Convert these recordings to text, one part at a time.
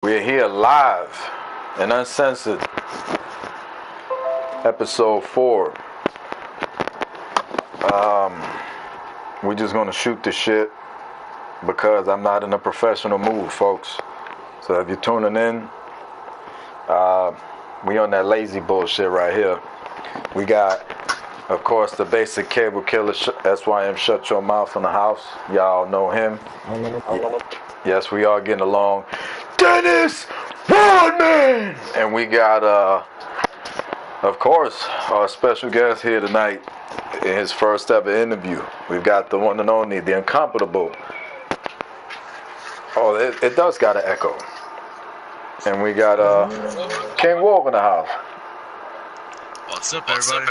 We're here live and uncensored, episode 4. We're just gonna shoot the shit because I'm not in a professional mood, folks. So if you're tuning in, we on that lazy bullshit right here. We got, of course, the basic cable killer, SYM Shut Your Mouth in the house. Y'all know him. Yes, we are getting along. Dennis Rodman! And we got, of course, our special guest here tonight in his first ever interview. We've got the one and only, the incomparable. Oh, it does got an echo. And we got King Wolfe in the house. What's up, everybody?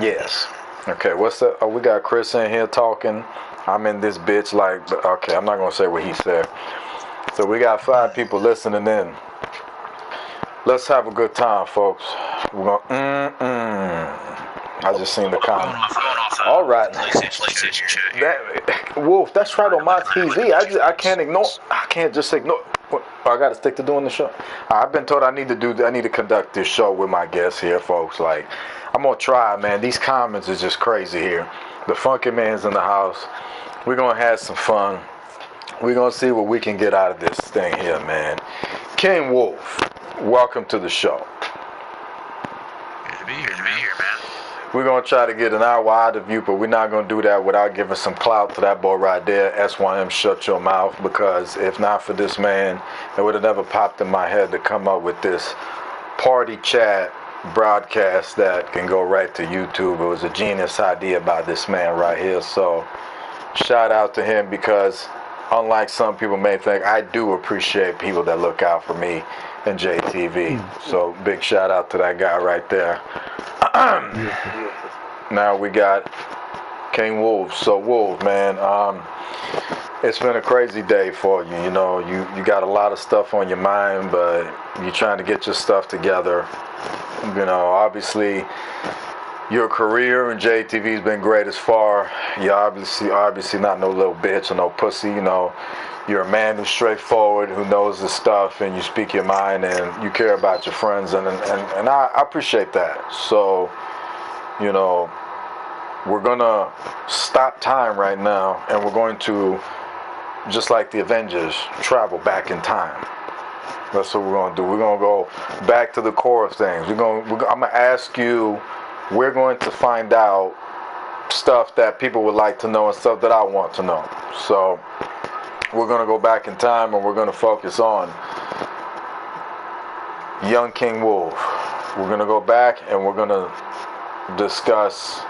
Yes. Okay, what's up? Oh, we got Chris in here talking. I'm in this bitch like, okay, I'm not going to say what he said. So we got 5 people listening in. Let's have a good time, folks. We're going I just seen the comment. All right. Wolf, that's right on my TV. I can't ignore. I can't just ignore. I got to stick to doing the show. I've been told I need to conduct this show with my guests here, folks. Like, I'm going to try, man. These comments is just crazy here. The funky man's in the house. We're going to have some fun. We're going to see what we can get out of this thing here, man. King Wolfe, welcome to the show. Good to be here, man. We're going to try to get an hour out of you, but we're not going to do that without giving some clout to that boy right there, SYM Shut Your Mouth, because if not for this man, it would have never popped in my head to come up with this party chat broadcast that can go right to YouTube. It was a genius idea by this man right here, so shout out to him, because unlike some people may think, I do appreciate people that look out for me and JTV. So big shout out to that guy right there. Now we got King Wolfe. So Wolfe, man, it's been a crazy day for you. You know, you got a lot of stuff on your mind, but you're trying to get your stuff together. You know, obviously your career in JTV has been great as far. You're obviously not no little bitch or no pussy. You know, you're a man who's straightforward, who knows his stuff, and you speak your mind, and you care about your friends, and I appreciate that. So, you know, we're gonna stop time right now, and we're going to, just like the Avengers, travel back in time. That's what we're gonna do. We're gonna go back to the core of things. I'm gonna ask you. We're going to find out stuff that people would like to know and stuff that I want to know. So we're going to go back in time, and we're going to focus on young King Wolfe. We're going to go back, and we're going to discuss.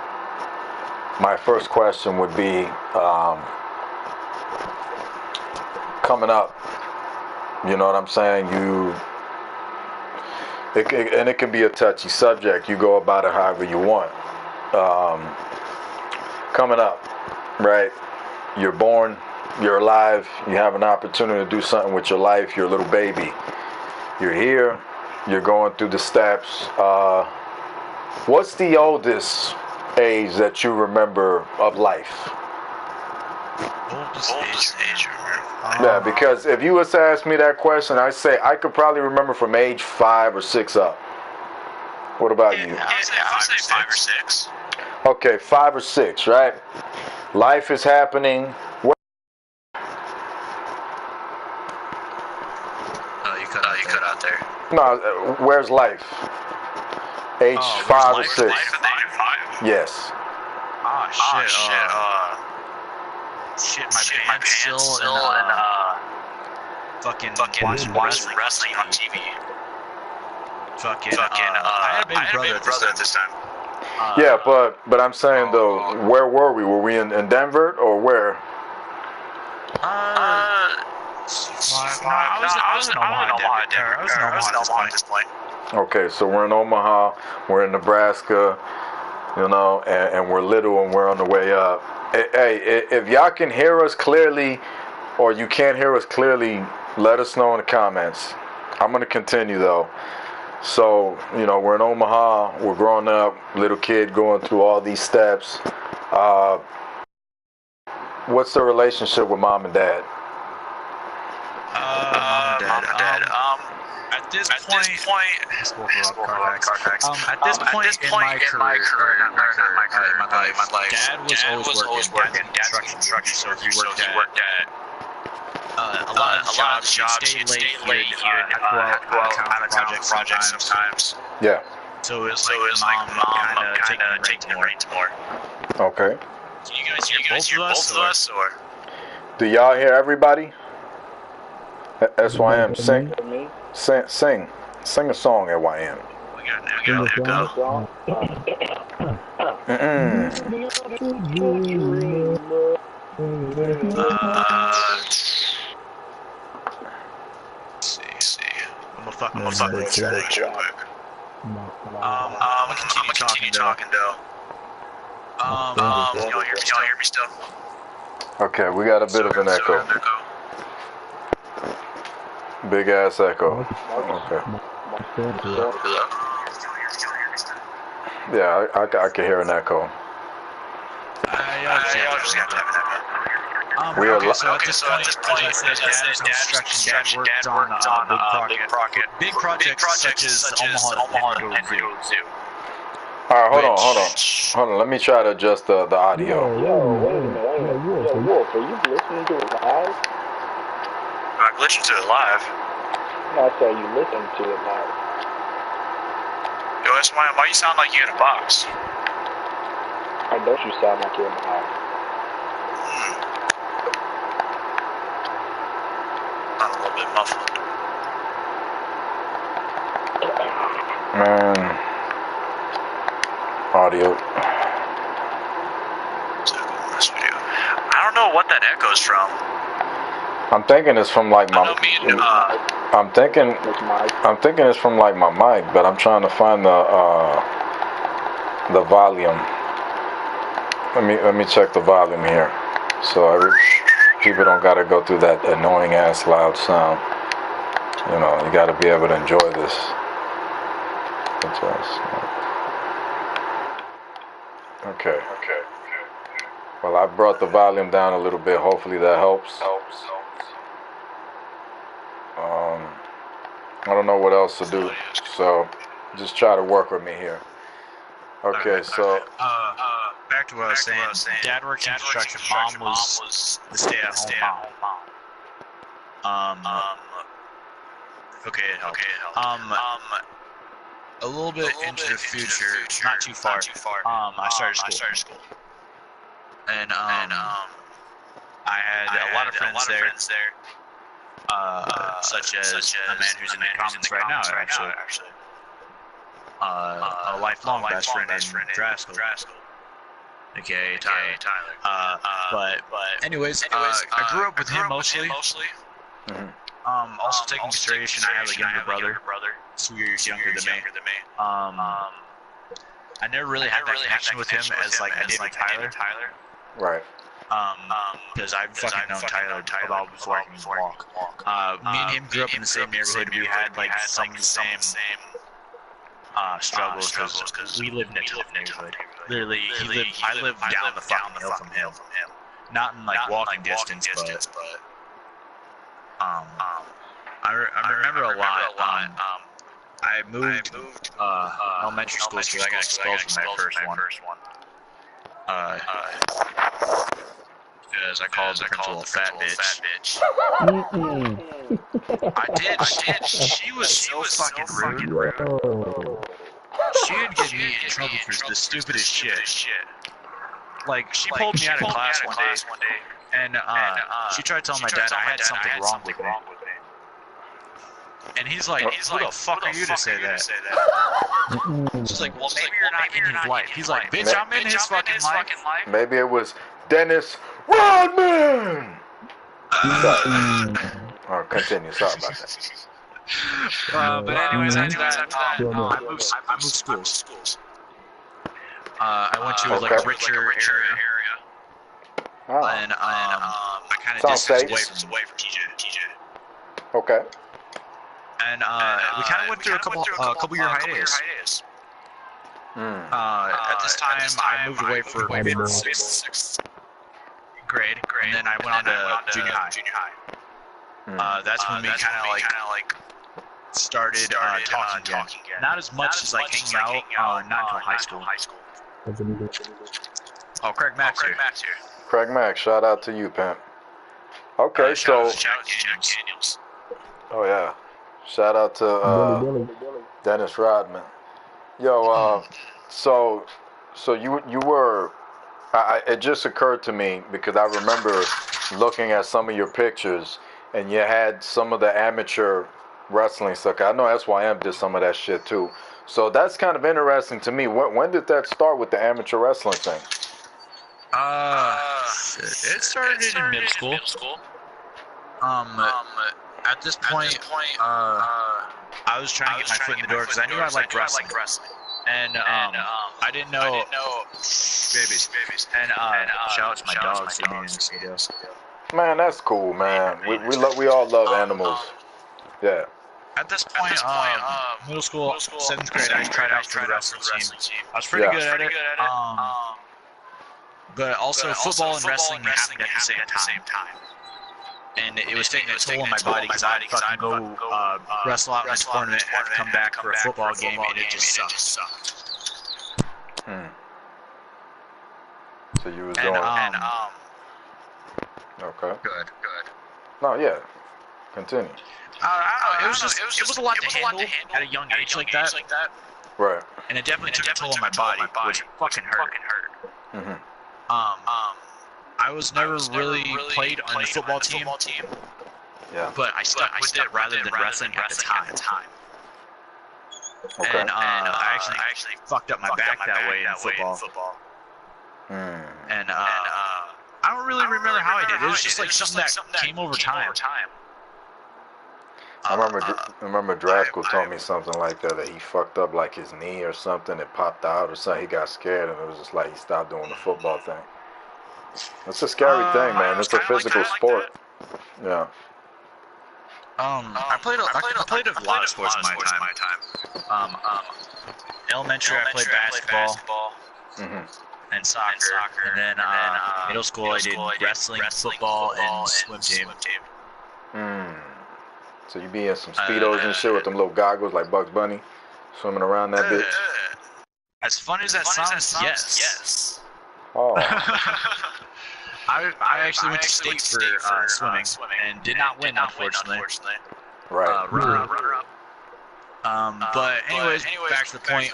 My first question would be, coming up, you know what I'm saying? And it can be a touchy subject. You go about it however you want. Coming up, right? You're born, you're alive, you have an opportunity to do something with your life, you're a little baby. You're here, you're going through the steps. What's the oldest age that you remember of life? Oldest age you remember? Yeah, because if you was to ask me that question, I'd say I could probably remember from age 5 or 6 up. What about you? I would say 5 or 6. Okay, 5 or 6, right? Life is happening. Oh, you cut out there. No, where's life? Age 5 or 6. Yes. Shit, my pants still and fucking watching wrestling on TV. I had a baby brother at this time. Yeah, but I'm saying though, where were we? Were we in Denver or where? I was in Omaha at this point. Okay, so we're in Omaha, we're in Nebraska, you know, and we're little and we're on the way up. Hey, if y'all can hear us clearly or you can't hear us clearly, let us know in the comments. I'm going to continue though. So, you know, we're in Omaha, we're growing up, little kid going through all these steps. What's the relationship with mom and dad? Mom and Dad. At this point, in my career, in my life, Dad was always working. Dad's in construction, so he worked at a lot of the jobs. He'd stay late here, and have to go out of town for projects sometimes. Yeah. So it was like mom kind of taking the reins more. Okay. Can you guys hear both of us, or? Do y'all hear everybody? SYM, sing a song, SYM. We got an echo. See. I'm gonna fucking try that real quick. I'm gonna continue talking though. Y'all hear me still? Okay, we got a bit of an echo. Big ass echo. Okay. Yeah, I can hear an echo. So at this point, as I said, Dad was construction. Dad worked on big projects such as Omaha Zoo. Alright, hold on. Let me try to adjust the audio. Yo, wait a minute. Yo, Wolf, are you listening to it live? Am I glitching to it live? No, I said you listen to it live. Yo, SYM, why you sound like you in a box? Why don't you sound like you're in the house? I'm a little bit muffled. Man. Audio. I don't know what that echoes from. I'm thinking it's from like my. I'm thinking it's from like my mic, but I'm trying to find the volume. Let me check the volume here, so people don't gotta go through that annoying ass loud sound. You know, you gotta be able to enjoy this. Okay. Well, I brought the volume down a little bit. Hopefully that helps. I don't know what else to do, so just try to work with me here. Okay, so back to what I was saying. Dad worked in construction. Mom was the stay-at-home mom. Okay, it helped. A little bit into the future, not too far. I started school. And I had a lot of friends there. Such as a man who's in the comments right now, actually. A lifelong best friend in Draskell. Okay, Tyler. But anyways, I grew up with him mostly. Also taking consideration, I have a younger brother. 2 years younger than me. I never really had that connection with him as like I did with Tyler. Right. Because I've fucking known Tyler about before I can walk. Me and him grew up in the same neighborhood. We had like some of the same struggles because we lived in a tough neighborhood. Literally, I lived down the fucking hill from him. Not in like walking distance, but I remember a lot. I moved elementary school because I got expelled from my first one. Because I called the principal a fat bitch. I did. She was so fucking rude. She would get me in trouble for the stupidest shit. Like, she pulled me out of class one day, and she tried to tell my dad I had something wrong with me. And he's like, who the fuck are you to say that? She's like, well, maybe you're not in his life. He's like, bitch, I'm in his fucking life. Maybe it was Dennis Rodman! Oh, continue. Sorry about that. But anyways, after that, I moved schools. I went to like a richer area. And I kind of distanced away from TJ. Okay. And we kind of went through a couple year hiatus. At this time, I moved away for maybe the 6th grade, and then I went on to junior high. That's when we kind of like started talking again. Not as much as like hanging out, not until high school. Oh, Craig Max here. Craig Max, shout out to you, pimp. Okay, so shout out to Daniels. oh yeah, shout out to Dennis Rodman. Yo, so you were. It just occurred to me because I remember looking at some of your pictures, and you had some of the amateur wrestling stuff. I know SYM did some of that shit too. So that's kind of interesting to me. When did that start with the amateur wrestling thing? It started in middle school. At this point, I was trying to get my foot in the door because I knew I liked wrestling. And I didn't know babies. And shout out to my dogs. Man, that's cool, man. We all love animals. Yeah. At this point, middle school, 7th grade, I tried out for the wrestling team. I was pretty good at it. But also football and wrestling happened at the same time. And it was taking a toll on my body because I'd fucking go wrestle out in a tournament, have to come back for a football game, and it just sucked. So you was doing... Okay. Good. No, yeah. Continue. I don't know, it was a lot to handle at a young age like that. Right. And it definitely took a toll on my body, which fucking hurt. I was never really played on the football team. Yeah. But I stuck with it rather than wrestling at the time. Okay. And I actually fucked up my back that way in football. And I don't really remember how I did. It was just like something that came over time. I remember Draskell told me something like that he fucked up like his knee or something. It popped out or something. He got scared and it was just like he stopped doing the football thing. It's a scary thing, man. It's a physical sport. Yeah. I played a lot of sports in my time. Elementary, I played basketball. And soccer. And then middle school, I did wrestling, football, and swim team. So you be in some Speedos and shit with them little goggles like Bugs Bunny, swimming around that bitch? As fun as that sounds, yes. Oh. I actually went to state for swimming and did not win, unfortunately. Right. Runner-up. But anyways, back to the point.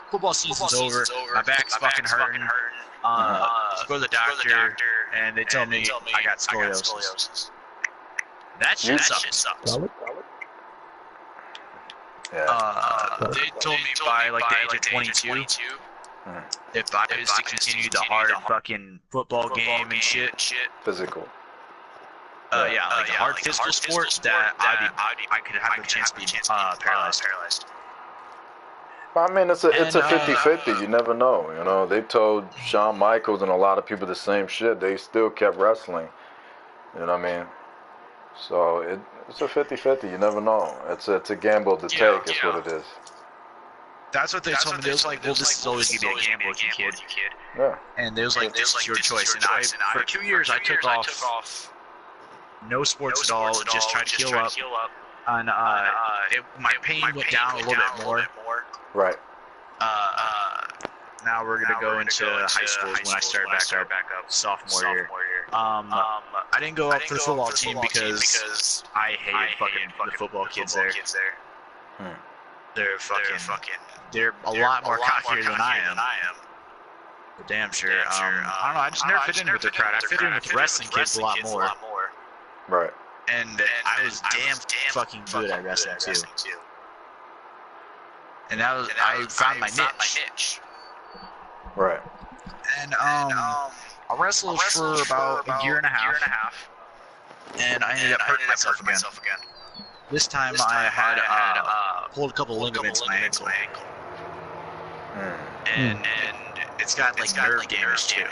Football season's over. My back's fucking hurting. Go to the doctor, and they tell me I got scoliosis. That shit sucks. Yeah. They told me by like the age of 22, if I was to continue the hard fucking football game and shit. Physical. Yeah, like the hard physical sports, that I could have a chance to be paralyzed. Well, I mean, it's a 50-50. You never know. You know, they told Shawn Michaels and a lot of people the same shit. They still kept wrestling. You know what I mean? So it's a 50-50. You never know. It's a gamble to take. Is what it is. That's what they told me. They was like, well, this is always gonna be a gamble, kid. Yeah. And they was like, this is your choice. And for 2 years, I took off. No sports at all. Just tried to heal up. And my pain went down a little bit more. Right. Now we're gonna go into high schools when I started back up sophomore year. I didn't go up for the football team because I hated fucking the football kids there. They're they're a lot more cockier than I am. For damn sure. I don't know. I just never fit in with their crowd. I fit in with the wrestling kids a lot more. Right. And I was damn fucking good at wrestling too. And I found my niche. Right. And I wrestled for about a year and a half. And I ended up hurting myself again. This time I had pulled a couple ligaments in my ankle. And it's got like nerve damage too.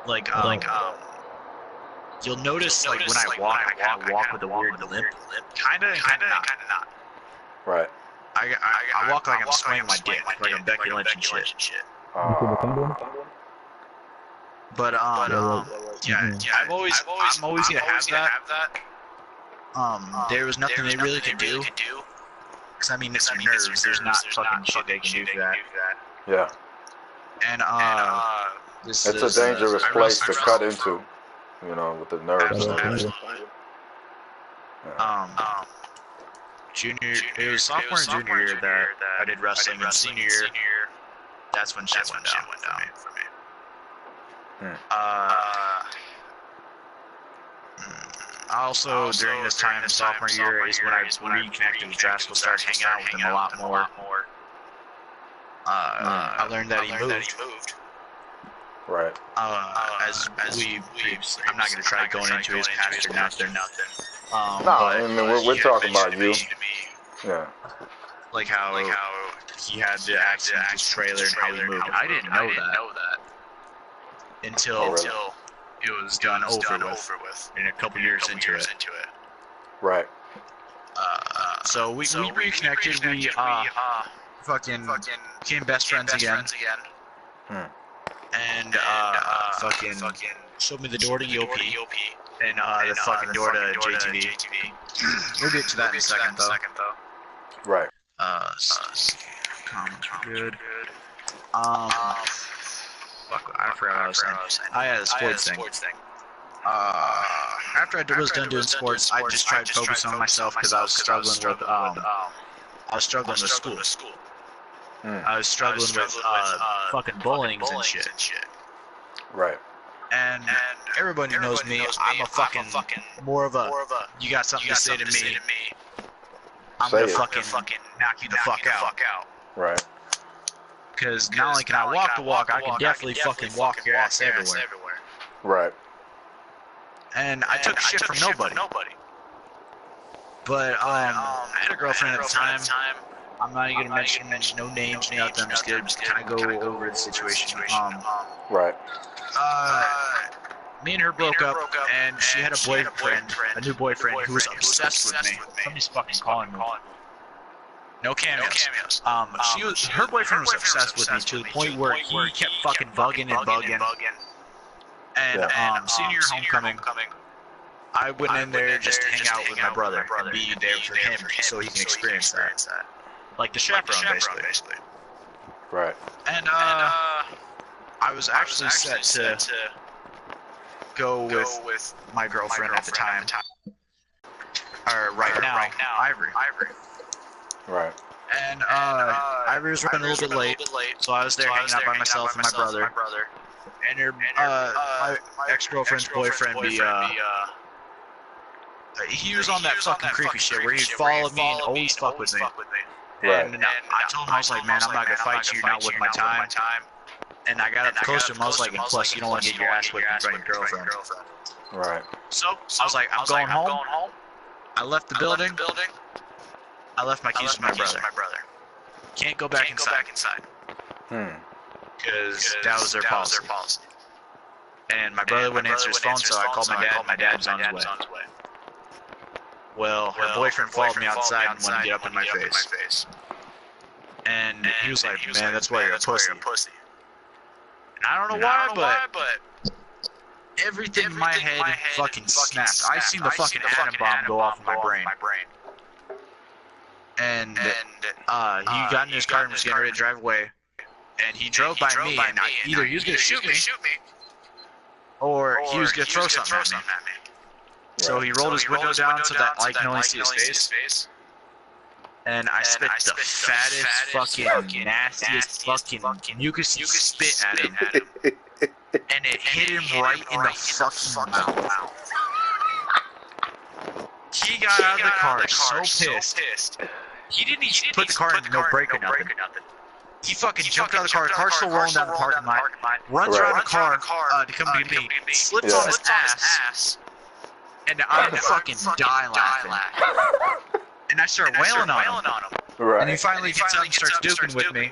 Like you'll notice like when I walk, I kind of walk with a weird limp. Kinda not. Right. I walk like I'm swinging my dick, like I'm Becky Lynch and shit. But yeah, I'm always gonna have that. there was nothing they really could do. Cause I mean, it's their nerves. There's not fucking shit they can do for that. Yeah. And it's a dangerous place to cut into, you know, with the nerves. Absolutely. It was sophomore and junior year that I did wrestling, and senior year, that's when shit went down for me. Also, during this time, sophomore year, is when I reconnected with Draskell, started hanging out with him a lot more. I learned that he moved. Right. As we I'm not going to try going into his past or nothing. No, I mean, we're talking about you. Yeah. Like how he had the accident with his trailer and how he moved. I didn't know that until it was done over with and a couple years into it. Right. So we reconnected. We fucking became best friends again. And fucking showed me the door to EOP and the fucking door to JTV. We'll get to that in a second though. Right. Comments are good. Fuck, I forgot what I was saying. I had a sports thing. After I was done doing sports, I just tried to focus on myself because I was struggling with school. I was struggling with fucking bullying and shit. Right. And everybody knows me. I'm a fucking more of a. You got something to say to me? I'm gonna fucking knock you the fuck out. Right. Because not only can I walk the walk, I can definitely fucking walk your ass everywhere. Right. And I took shit from nobody. But I had a girlfriend at the time. I'm not even gonna mention no names, nothing. I'm just gonna kind of go over the situation. Right. Me and her broke up, and she had a boyfriend, a new boyfriend, who was obsessed with me. Somebody's fucking calling me. No cameos. Her boyfriend was obsessed with me to the point where he kept fucking bugging and bugging. And senior year homecoming, I went in there just to hang out with my brother and be there for him so he can experience that. Like the chaperone, basically. Right. And I was actually set to go with my girlfriend at the time, or right now, Ivory. Right. And Ivory was running a little bit late, so I was there hanging out by myself and my brother. And her, my ex-girlfriend's boyfriend, he was on that fucking creepy shit where he'd follow me and always fuck with me. Right. And I told him, I was like, man, I'm not gonna fight you, you're not worth my time. And I got up close to him, I was like, and plus, you don't want to get your ass whipped in front of your girlfriend. Right. So, I was like, I'm going home. I left the building. I left my keys with my brother. Can't go back inside. Because that was their policy. And my brother wouldn't answer his phone, so I called my dad. My dad was on his way. Well, her boyfriend followed me outside and wanted to get up in my face. And he was like, man, that's why you're a pussy. And I don't know why, but everything in my head fucking snapped. I seen the fucking atom bomb go off in my brain. And he got in his car and was getting ready to drive away. And he drove by me, and either he was going to shoot me, or he was going to throw something at me. So he rolled his window down so that I can only see his face. And I spit the fattest, fucking, nastiest, fucking mucusy spit at him. And it hit him right in the fucking mouth. He got out of the car so pissed. He didn't even put the car in no brake or nothing. He fucking jumped out of the car's still rolling down the parking lot, runs around the car to come to me, slips on his ass, and I'm fucking die laughing. And I start wailing on him. Right. And he finally gets up and starts duking with me,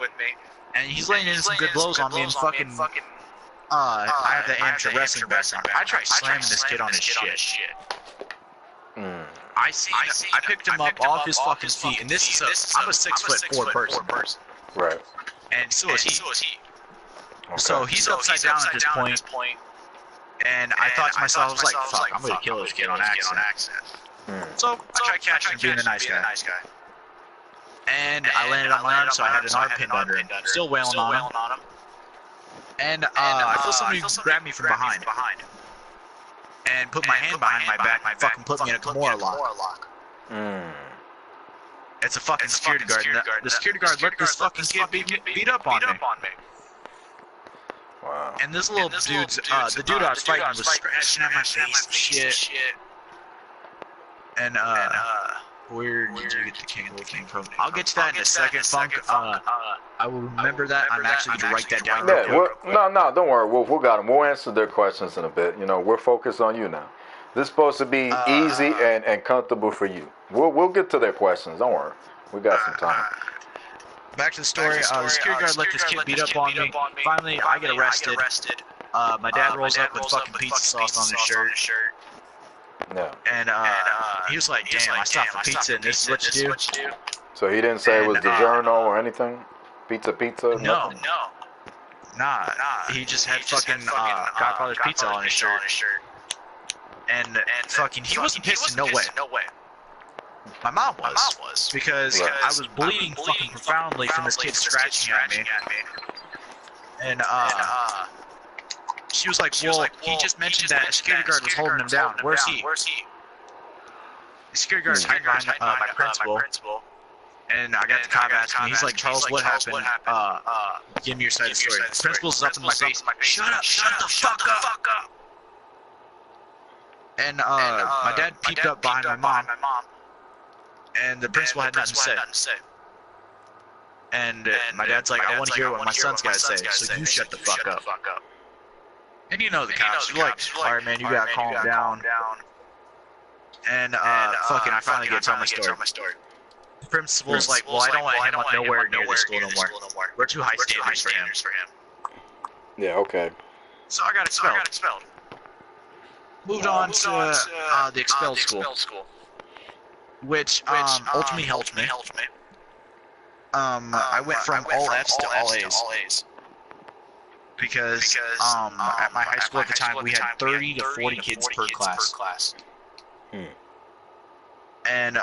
and he's laying in some good blows on me, and fucking, I have the amateur wrestling background. I tried slamming this kid on his shit. I picked him up off his fucking feet, and I'm a 6'4" person. Right. And so is he. Okay. So he's upside down at this point, and I thought to myself, I was like, fuck, I'm gonna kill this kid on accident. So I tried catching him being a nice guy. And I landed on my arm, so I had an arm pinned under him. Still wailing on him. And I feel somebody grab me from behind. And put my hand behind my back and fucking put me in a Kimura lock. It's a fucking security guard. The security guard let this fucking kid beat up on me. Wow. And this little dude's, the dude I was fighting was scratching at my face and shit. And, where did you get the King Wolf thing from? I'll get to that in a second, Funk. I will remember that. I'm actually going to write that down real quick. No, don't worry, Wolf. We got them. We'll answer their questions in a bit. You know, we're focused on you now. This is supposed to be easy and comfortable for you. We'll get to their questions. Don't worry. We got some time. Back to the story. The security guard let this kid beat up on me. Finally, I get arrested. My dad rolls up with fucking pizza sauce on his shirt. Yeah. And he was like, damn, I stopped for pizza and this is what you do? So he didn't say it was DiGiorno or anything? Pizza? No. Nah. He just had fucking Godfather's pizza on his shirt. And fucking, he wasn't pissed in no way. My mom was. Because I was bleeding fucking profoundly from this kid scratching at me. And she was like, well, he just mentioned that a security guard was holding him down. Where's he? The security guard's hiding behind my principal. And I got the cop asking me, he's like, Charles, what happened? Give me your side of the story. The principal's up in my face. Shut the fuck up! And my dad peeped up behind my mom. And the principal had nothing to say. And my dad's like, I want to hear what my son's got to say, so you shut the fuck up. And you know the cops, you're like, alright man, you gotta calm down. And fucking, I finally get to tell my story. The principal's like, well, I don't want him nowhere near the school no more. We're too high standards for him. Yeah, okay. So I got expelled. Moved on to the expelled school. Which ultimately helped me. I went from all F's to all A's. Because at my high school at the time, we had 30 to 40 kids per class. And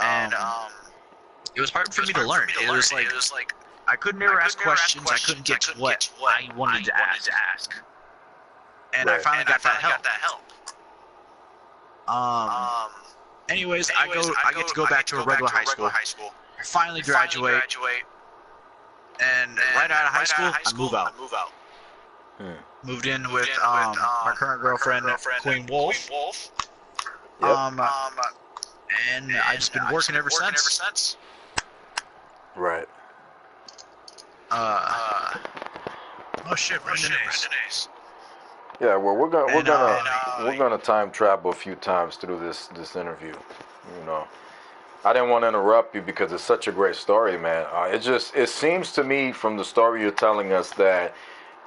it was hard for me to learn. It was like I couldn't ever ask questions. I couldn't get to what I wanted to ask. And I finally got that help. Anyways, I get to go back to a regular high school. I finally graduate. And right out of high school, I move out. Moved in with my current girlfriend, Queen Wolfe. And I've just been working ever since. Right. Oh shit, Brendan Ace. Yeah, well, we're gonna time travel a few times through this interview. You know, I didn't want to interrupt you because it's such a great story, man. It seems to me from the story you're telling us that,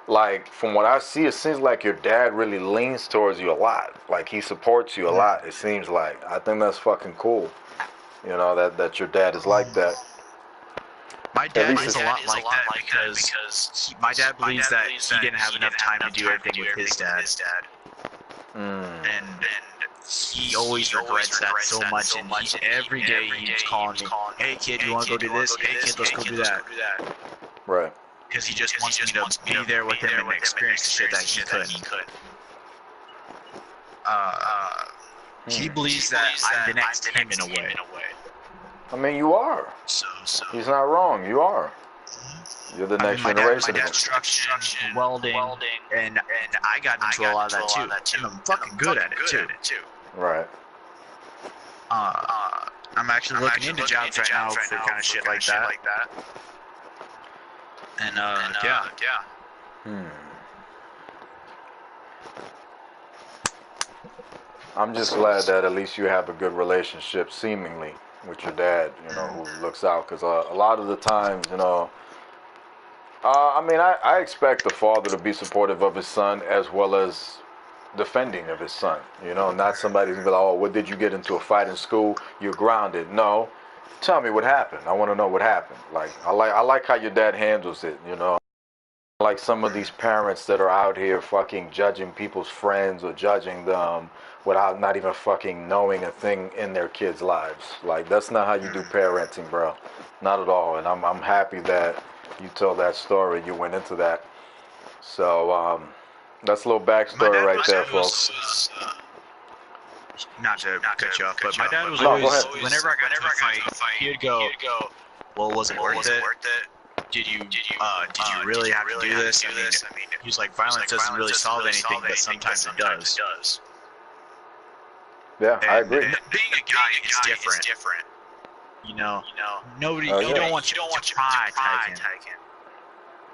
like, from what I see, it seems like your dad really leans towards you a lot. Like, he supports you a lot. It seems like. I think that's fucking cool. You know, that your dad is like that. My dad is a lot like that because my dad believes that he didn't have enough time to do everything with his dad. And he always regrets that so much. And every day he's calling me, hey kid, you want to go do this? Hey kid, let's go do that. Right. Because he just wants me to be there with him and experience the shit that he couldn't. He believes that I'm the next him in a way. I mean, you are. So he's not wrong. You are. You're the next generation. My dad's construction, welding, and I got into a lot of that too. And I'm fucking good at it too. Right. I'm actually looking into jobs right now for kind of shit like that. And yeah. I'm just glad that at least you have a good relationship, seemingly, with your dad, you know, who looks out. Because a lot of the times, you know, I mean, I expect the father to be supportive of his son as well as defending of his son. You know, not somebody who's like, oh, what did you get into a fight in school? You're grounded. No, tell me what happened. I want to know what happened. Like, I like how your dad handles it, you know. like some of these parents that are out here fucking judging people's friends or judging them without not even fucking knowing a thing in their kids' lives. Like that's not how you do parenting, bro. Not at all. And I'm happy that you told that story. You went into that. So that's a little backstory right there, folks. Not to cut you off, but my dad was always, whenever I got into a fight, he'd go, "Well, was it worth it? Did you really have to do this? I mean, he's like, violence doesn't really solve anything, but sometimes it does." Yeah, I agree. And being a guy is different. You know, nobody, you don't want your pride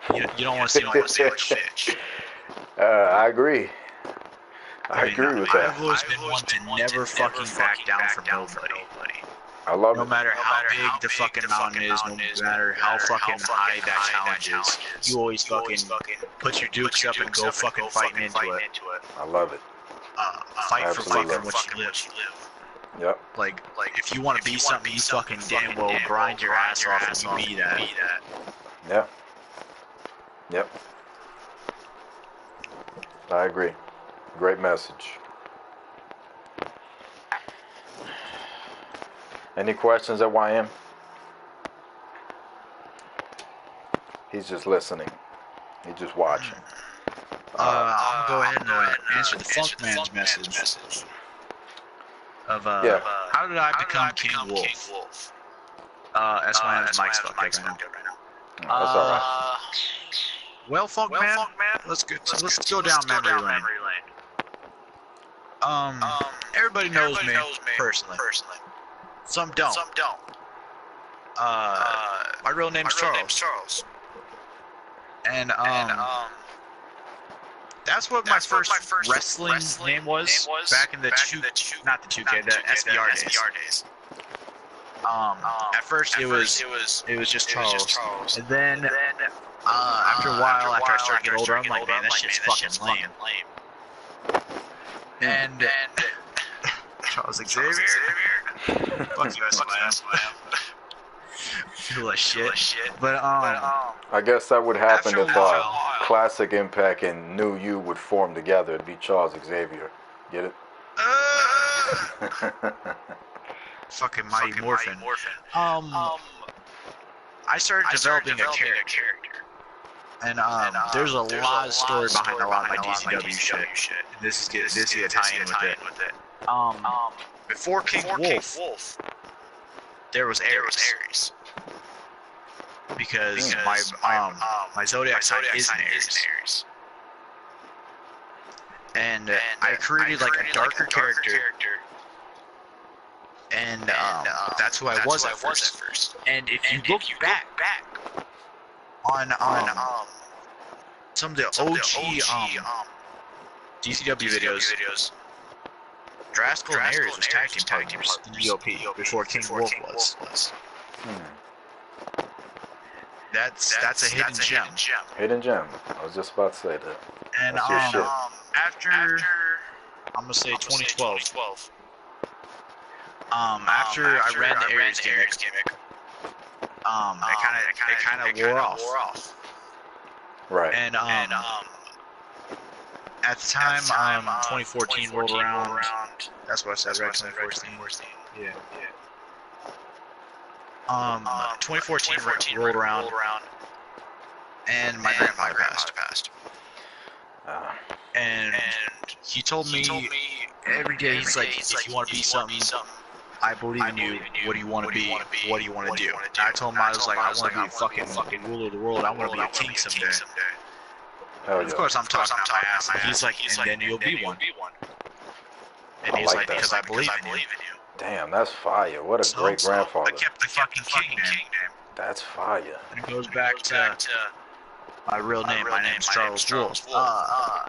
taken. You don't want to see no one bitch. I agree. I agree with that. I've always been one to never fucking back down from nobody. I love it. No matter how big the fucking mountain is, no matter how fucking high that challenge is, you always fucking put your dukes up and go fucking fighting into it. I love it. Fight for fucking what you live. Yep. Like if you want to be something, you fucking damn well grind your ass off and you be that. Yeah. Yep. I agree. Great message. Any questions at YM? He's just listening. He's just watching. I'll go ahead and answer the Funk Man's message. Of how did I become King Wolf? That's my name's Mike's fucked up right now. That's alright. Well, Funk Man, let's go down memory lane. Everybody knows me personally. Some don't. My real name's Charles. And that's what my first wrestling name was back in the not the 2K, the SBR days. At first it was just Charles, and then after a while, after I started to get older, I'm like, man, that shit's fucking lame. And Charles Xavier, fuck you, SYM. Full of shit. But I guess that would happen if Classic Impact and New You would form together. It'd be Charles Xavier. Get it? Fucking Mighty Morphin. I started developing a character. And there's a lot of story behind a lot of my DCW shit. This is a tie-in with it. Before King Wolf, there was Ares. Because my zodiac sign is an Aries. And I created like a darker character. And that's who I was at first. And if you look back on some of the OG DCW videos, Draskell and Ares was tag team partners in BOP before King Wolf was. That's a hidden gem. Hidden gem. I was just about to say that. And after I'm gonna say 2012. After I ran the Ares gimmick, it kind of wore off. Right. And at the time, 2014 rolled around. That's what I said, right? 2014. Yeah. 2014 rolled around, and my grandfather passed. And he told me every day, he's like, if you want to be something, I believe in you. What do you want to be? What do you want to do? And I told him, I was like, I want to be fucking ruler of the world. I want to be a king someday. Of course, I'm talking out my ass. And he's like, and then you'll be one. And he's like, because I believe in you. Damn, that's fire. What a great grandfather. I kept the fucking king name. That's fire. And it goes back to my real name. My name's Charles Wolf. I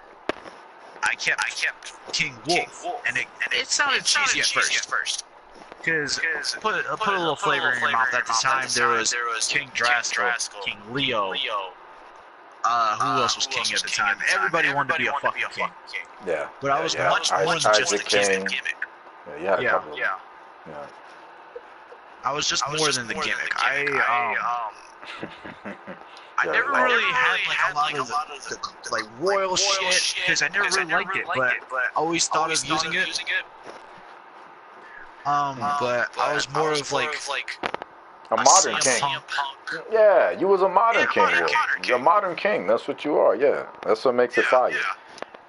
kept King Wolf, and it sounded cheesy at first. Because put a little flavor in your mouth. At the time, there was King Draskell, King Leo. Who else was king at the time? Everybody wanted to be a fucking king. Yeah. But I was much more than just a gimmick. Yeah. I was just more than the gimmick. I never really had like a lot of the like royal shit because I never really liked it, but I always thought of using it. But I was more of like a modern king. Yeah, you was a modern king. You're a modern king. That's what you are. Yeah, that's what makes it fire.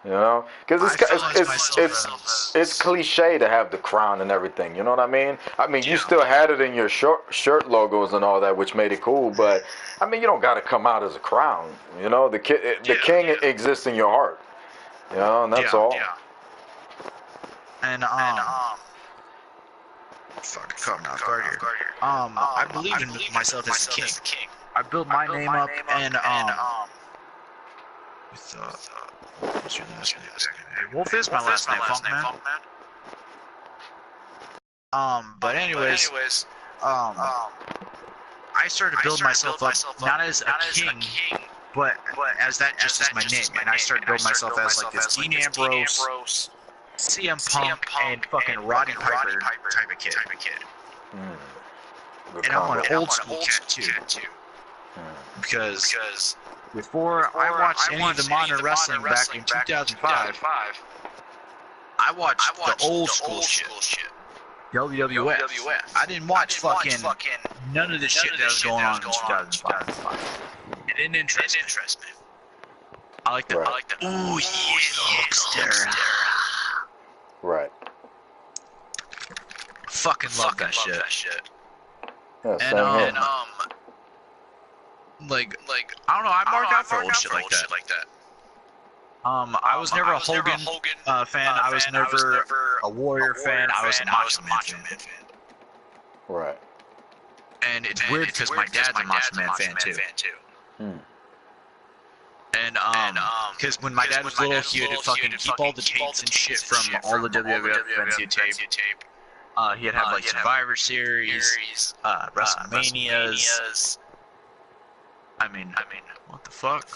You know, because it's cliche to have the crown and everything. You know what I mean? I mean, you still had it in your shirt logos and all that, which made it cool. But I mean, you don't got to come out as a crown. You know, the king exists in your heart. You know, and that's all. Yeah. And fuck, caught me off guard here. I believe in myself as a king. I built my name up and with what's your last name? Hey, Wolf is my last name, Funk Man. But anyways, I started to build myself up not as a king, but as that just as my name, and I started to build myself as like this Dean Ambrose, CM Punk, and fucking Roddy Piper type of kid. And I'm an old school cat too, because before I watched any of the modern wrestling back in 2005, I watched the old school shit. WWF. I didn't watch fucking none of the shit that was going on in 2005. It didn't interest me. I like the ooh yeah, Hulkster. Right. Fucking love that shit. Yeah, and like I don't know, I mark out for old shit like that. I was never a Hogan fan. I was never a Warrior fan. I was a Macho Man fan. Right. And it's weird because my dad's a Macho Man fan too. And because when my dad was little, he would fucking keep all the tapes and shit from all the WWF events he'd tape. He'd have like Survivor Series, WrestleManias. I mean, what the fuck?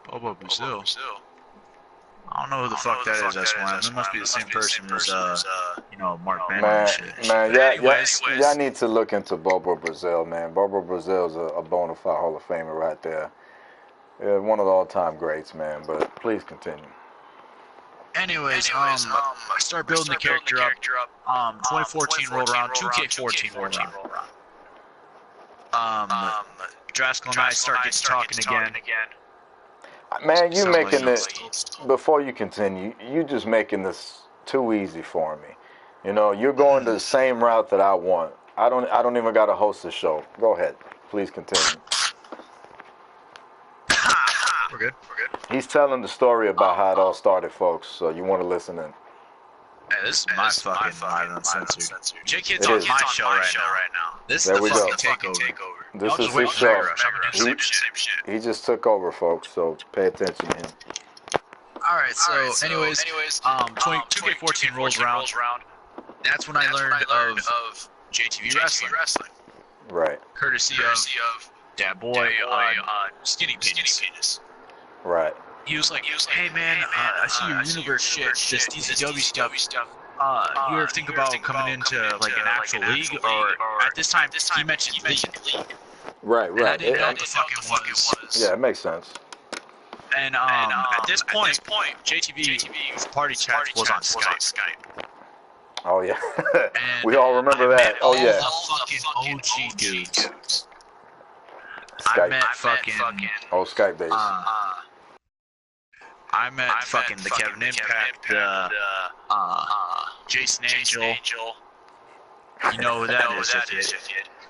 Bobo Brazil. I don't know who the fuck that is. That's why it must be the same person as Mark Bennett and shit. Man, y'all need to look into Bobo Brazil, man. Bobo Brazil's a bona fide Hall of Famer right there. Yeah, one of the all-time greats, man. But please continue. Anyways, I started building the character up. 2014 rolled around. 2K14 rolled around. Draskell and I started getting talking again. Man, you making this, before you continue, you just making this too easy for me. You know, you're going the same route that I want. I don't even got to host the show. Go ahead. Please continue. We're good. He's telling the story about how it all started, folks, so you want to listen in. Hey, this is my fucking live uncensored. J-Kid's on my show right now. This is the fucking takeover. This is his show. He just took over, folks, so pay attention to him. Alright, so anyways, 2K14 rolls around. That's when I learned of JTV Wrestling. Right. Courtesy of Dat Boy, Skinny Penis. Right. He was like, hey man, I see your universe shit, this DCW stuff. You ever think about coming into like an actual league? Or at this time, he mentioned league. Right. And I didn't know what the fuck it was. Yeah, it makes sense. And at this point, JTV party chat was on Skype. Oh yeah, we all remember that. Oh yeah. Fucking OG dudes. Skype. I met fucking Skype days. I met fucking the Kevin Impact, the Jason Angel. You know who that is,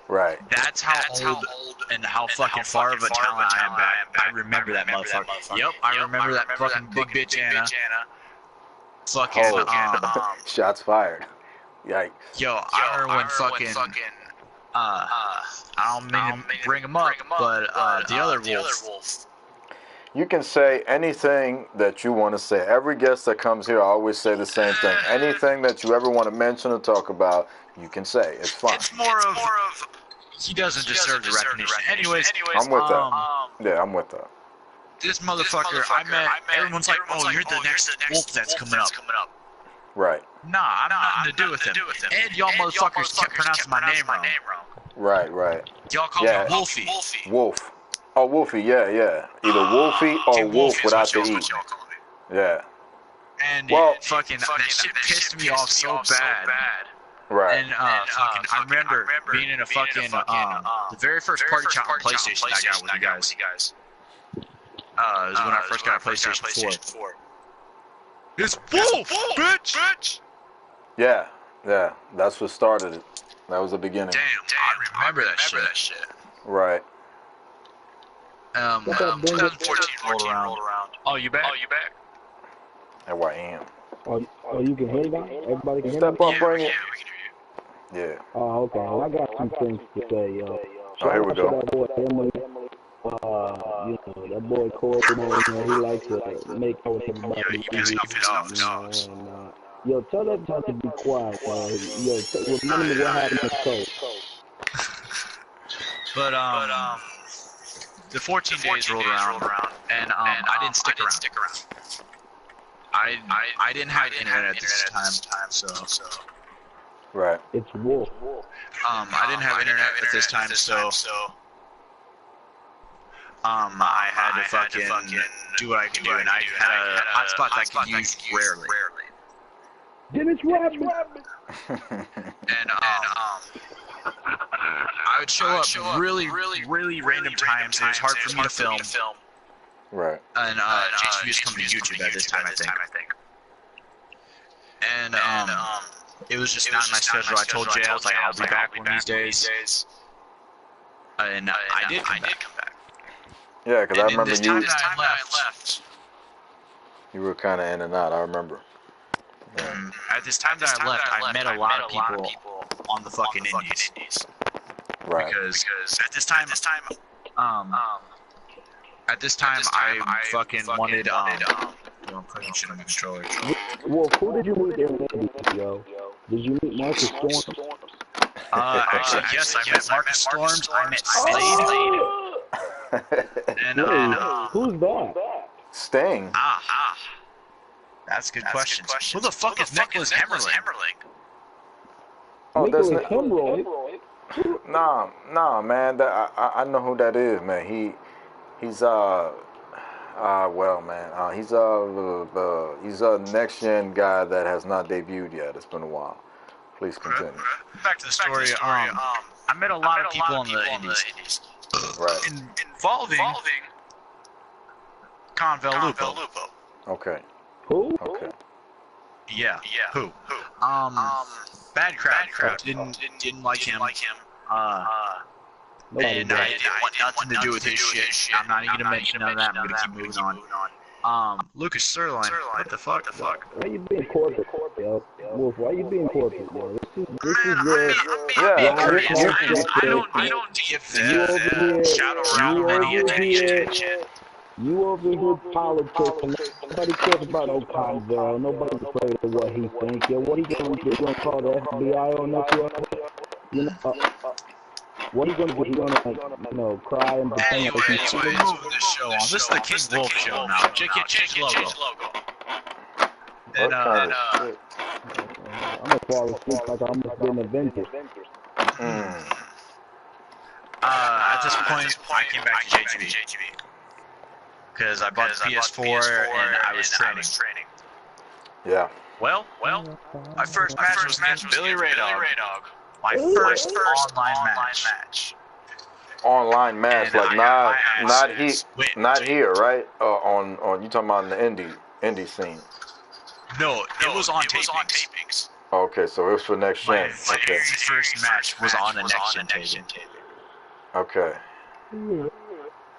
Right. That's how old and how fucking far of a talent I am back. I remember that motherfucker. Yep, I remember that fucking big bitch Anna. Fucking shots fired. Yikes. Yo, I remember when fucking I don't mean to bring him up, but the other Wolf. You can say anything that you want to say. Every guest that comes here, I always say the same thing. Anything that you ever want to mention or talk about, you can say. It's fine. It's more of he doesn't deserve the recognition. Anyways, I'm with that. Yeah, I'm with that. This motherfucker, I met. Everyone's like, "Oh, you're the next Wolf that's coming up." Right. Nah, I'm nothing to do with him. And y'all motherfuckers kept pronouncing my name wrong. Right, right. Y'all call me Wolfie. Wolf. Oh, Wolfie, yeah. Either Wolfie or Wolf without the E. Yeah. And that shit pissed me off so bad. Right. And I remember being in a fucking the very first party chat on PlayStation I got with you guys. It was when I first got a PlayStation 4. It's Wolf, bitch! Yeah. That's what started it. That was the beginning. Damn, I remember that shit. Right. 2014 rolled around. Oh, you back? And where I am. Oh, you can hear me? Everybody can hear me? Step up, bring it. Yeah, we can hear you. Yeah. Oh, okay. Well, I got some things to say, yo. Oh, here we go. That boy Emily, that boy Corey, he likes to make out with everybody. Yo, you pissing off his dogs. Yo, tell that dog to be quiet, yo. Remember me what happened to Cole. But the 14 days rolled around, and I didn't stick around. I didn't have internet at this time, so. Right. It's Wolf. I didn't have internet at this time, so. I had to fucking do what I could do, and I had a hotspot that I could use rarely. Dennis Rodman. And I would show up really random times, and it was hard for me to film. Right. And JTV was coming to YouTube at this time, I think. And it was just not in my schedule. I told Jay, I was like, I'll be back one of these days. And I did come back. Yeah, because I remember this time that I left. You were kind of in and out. I remember. Yeah. At this time that I left, I met a lot of people on the fucking indies. Right. Because at this time, I fucking wanted I'm putting shit on my controller. Well, who did you meet in the indies, yo? Did you meet Marcus Storms? Actually, yes, I met Marcus Storms. I met Slade. And who's that? Sting. That's a good question. Who the fuck is Nicholas Hemmerling? Oh, that's Nicholas Hemmerling? Nah, man. I know who that is, man. He's he's a next gen guy that has not debuted yet. It's been a while. Please continue. Back to the story. I met a lot of people on the indies. Right. Involving Convel Lupo. Okay. Who? Okay. Yeah. Who? Bad crowd. Didn't like him. And I didn't want nothing to do with his shit. I'm not even gonna mention none of that. I'm gonna keep moving on. Lucas Sirloin. What the fuck? Why you being corporate, yo? Wolf, why you being corporate, yo? This is your... I don't give the shadow realm any attention. You over here politicking. Nobody cares about O'Connell. Nobody's afraid of what he thinks. Yo, what he gonna do? He gonna call the FBI on us, yo? You know, what he gonna do? He gonna, cry and pretend like he's... Anyway, moving the show on. This is the King Wolf show now. Change logo. And I'm gonna fall asleep like I almost been invented. At this point, I came back to JTV. Because I bought the PS4 and I was training. Yeah. Well, my first match was against Billy Ray Dog. My first online match. Online match, And like not here, right? On you talking about in the indie scene? No, it was on tapings. Okay, so it was for next gen. My very first match was on the next gen taping. Okay.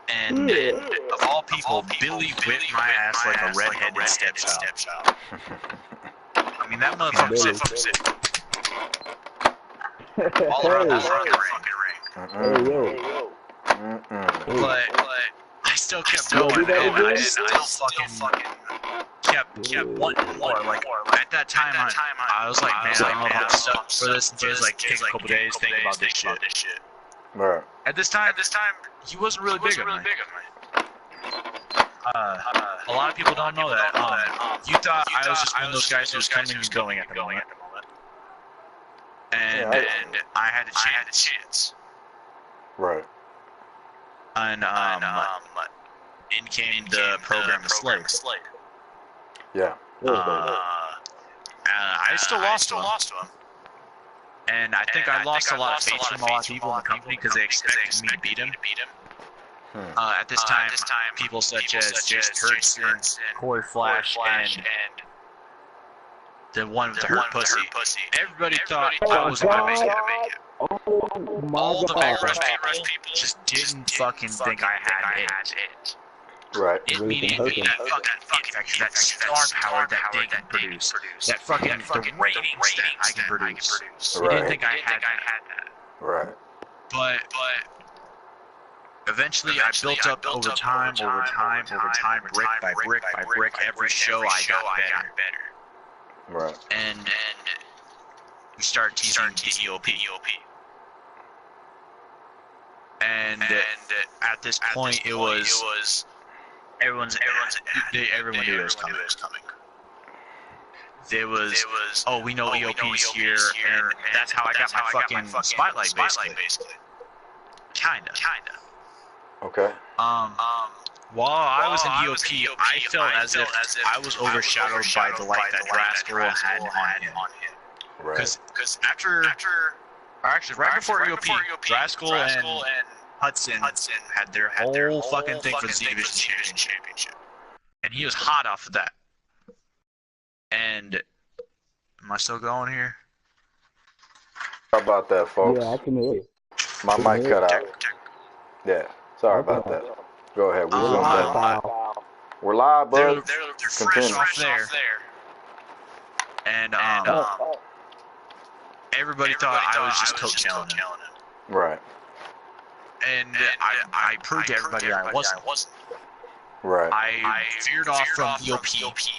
And of all people, Billy whipped my ass like a redheaded stepchild. I mean, that motherfucker said all around the fucking ring. But I still kept going, and I still fucking kept wanting more. Like, at that time, I was like, man, I don't know if I'm stuck for this, and just like take a couple days, think about this shit. Right. At this time, he wasn't really big on me. A lot of people don't know that. You thought I was just one of those guys who was coming and going at the moment. And I had a chance. Right. And in came the program of Slade. Yeah. I still lost to him. And I think I lost a lot of faith from a lot of people in the company because they expected me to beat him. At this time, people such as Jason Hurtson, Corey Flash, and the one with the hurt pussy. Everybody thought I was gonna make it. All the Rush people just didn't fucking think I had it. Right. It meaning that fucking infection, that star power that they can produce, that fucking the ratings that I can produce. They didn't think I had that. Right. But eventually I built up over time, brick by brick. Every show I got better. Right. And we started teasing the EOP. And at this point, it was everyone knew it was coming. There was, oh, we know EOP's here, and that's how I got my fucking spotlight, basically. Kinda. Okay. While I was in EOP, I felt as if I was overshadowed by the light that Rascal had on him. Right. Because right before EOP, Rascal and Hudson had their whole fucking thing for the Z Division Championship. And he was hot off of that. And am I still going here? How about that, folks? Yeah, I can hear you. My mic cut out. Yeah. Sorry about that. Go ahead. We're live, bud. They're fresh off there. And everybody thought I was just coattailing him. Right. And I proved to everybody I wasn't. Right. I veered off from EOP,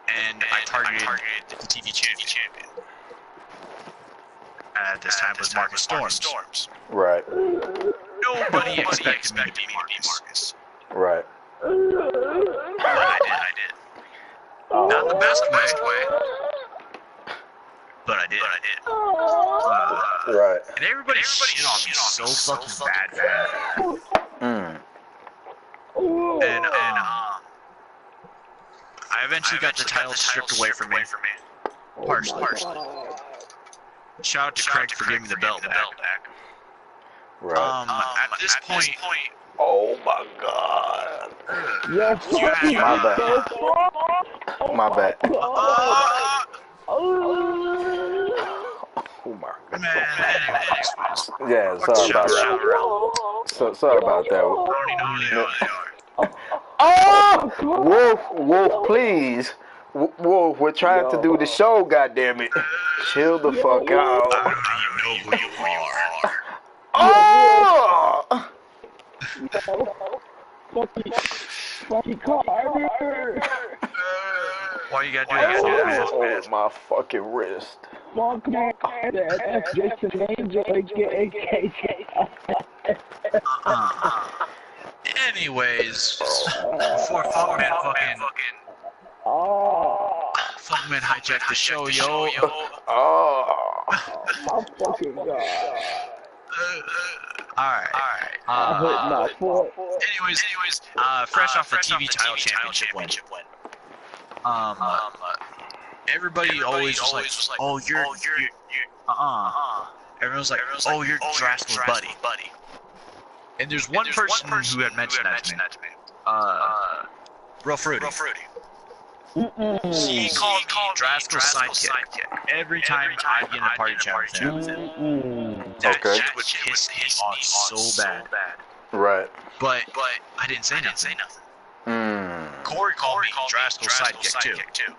and I targeted the TV champion. At this time was Marcus Storms. Right. Nobody expected me to beat Marcus. Right. But I did. Not in the best way. But I did. Right. And everybody shit on me so fucking bad. And I eventually got the title stripped away from me. Partially. Shout out to Craig for giving me the belt back. Right. At this point, oh my God. Yes, My bad. My bad. Oh my God. Man, Yeah, sorry about that. Sorry about that. Oh, Wolf, please. Wolf, we're trying to do the show, goddammit. Chill the fuck out. I don't even know who you are. Oh! Fucking Carter! Why you gotta do that? Oh, my fucking wrist. Fuck man, that's Jason Angel, aka. Anyways, before Funkman hijacked the show, yo. Oh. My fucking God. Alright. I hurt my foot. Anyways, fresh off the TV title championship win. Everybody always was like, oh, you're everyone's like, oh, you're Draskel's buddy. And there's one person who had mentioned that to me. Real Fruity. He called me Draskel's sidekick every time I get in a party chat with him. That shit would piss me off so bad. Right. But I didn't say nothing. Corey called me Draskel's sidekick too.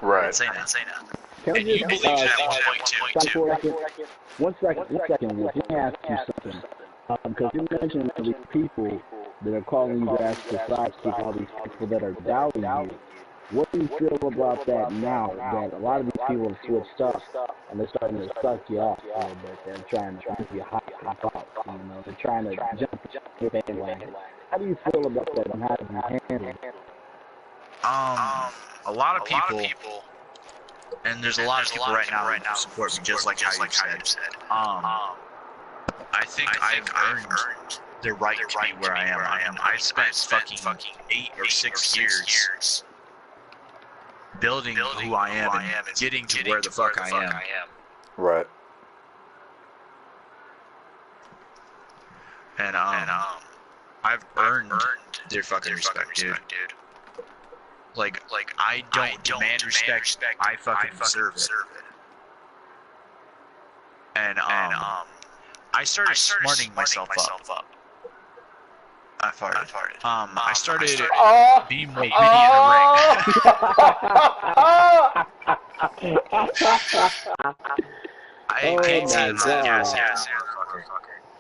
Right. I didn't say nothing. Can And you believe that at one point too. One second, Wolf. Let me ask you something. Because you mentioned these people that are calling you guys the sidekick, all these people that are doubting you. What do you feel about that now? That a lot of these people have switched up and they're starting to suck you off a little bit. They're trying to make you hop out. You know, they're trying to jump your bandwagon. How do you feel about that and how do you handle it? A lot of people, and there's a lot of people right now who support me just like how you said. I think I've earned the right to be where I am. I spent fucking 8 or 6 years building who I am and getting to where the fuck I am. Right. And I've earned their fucking respect, dude. Like I don't demand respect. I fucking deserve it. And I started smarting myself up. I farted. I started being more witty in the ring. I can't say it's gas.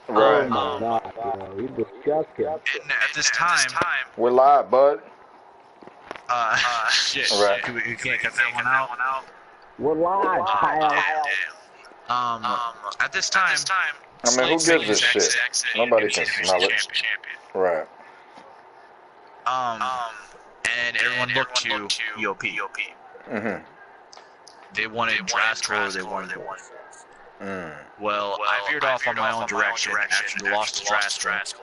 Right. Oh my God, bro, you disgusting. And at this time, We're live, bud. shit. Right. We can't cut that one out. We're live, pal. At this time, I mean, who gives a shit? Nobody can smell it. Right. And everyone looked to EOP. Mm-hmm. They wanted Draskell, they wanted wolfe. Well, I veered off on my own direction after the loss to Draskell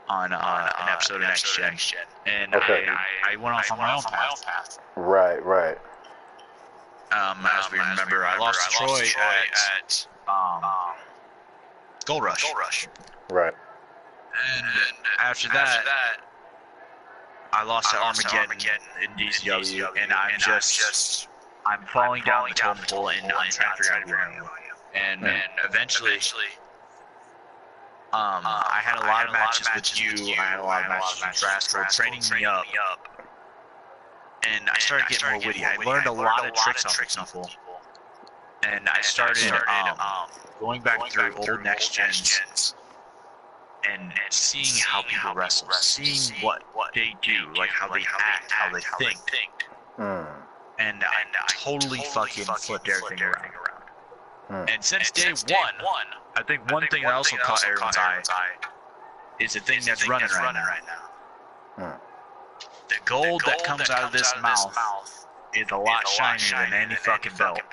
on an episode of Next Gen. And I went off on my own path. Right. As we remember, I lost to Troy at Gold Rush. Right. And after that, I lost to Armageddon in DCW, and I'm falling down the totem pole and I'm trying to figure out who I am. And eventually, I had a lot of matches with you, I had a lot of matches with Draskell, training me up, and I started getting more witty. I learned a lot of tricks off of people, and I started going back through old Next Gens and seeing how people wrestle, seeing what they do, like how they act, how they think. And I totally fucking flipped everything around. And since day one, I think one thing that also caught everyone's eye is the thing that's running right now. The gold that comes out of this mouth is a lot shinier than any fucking belt.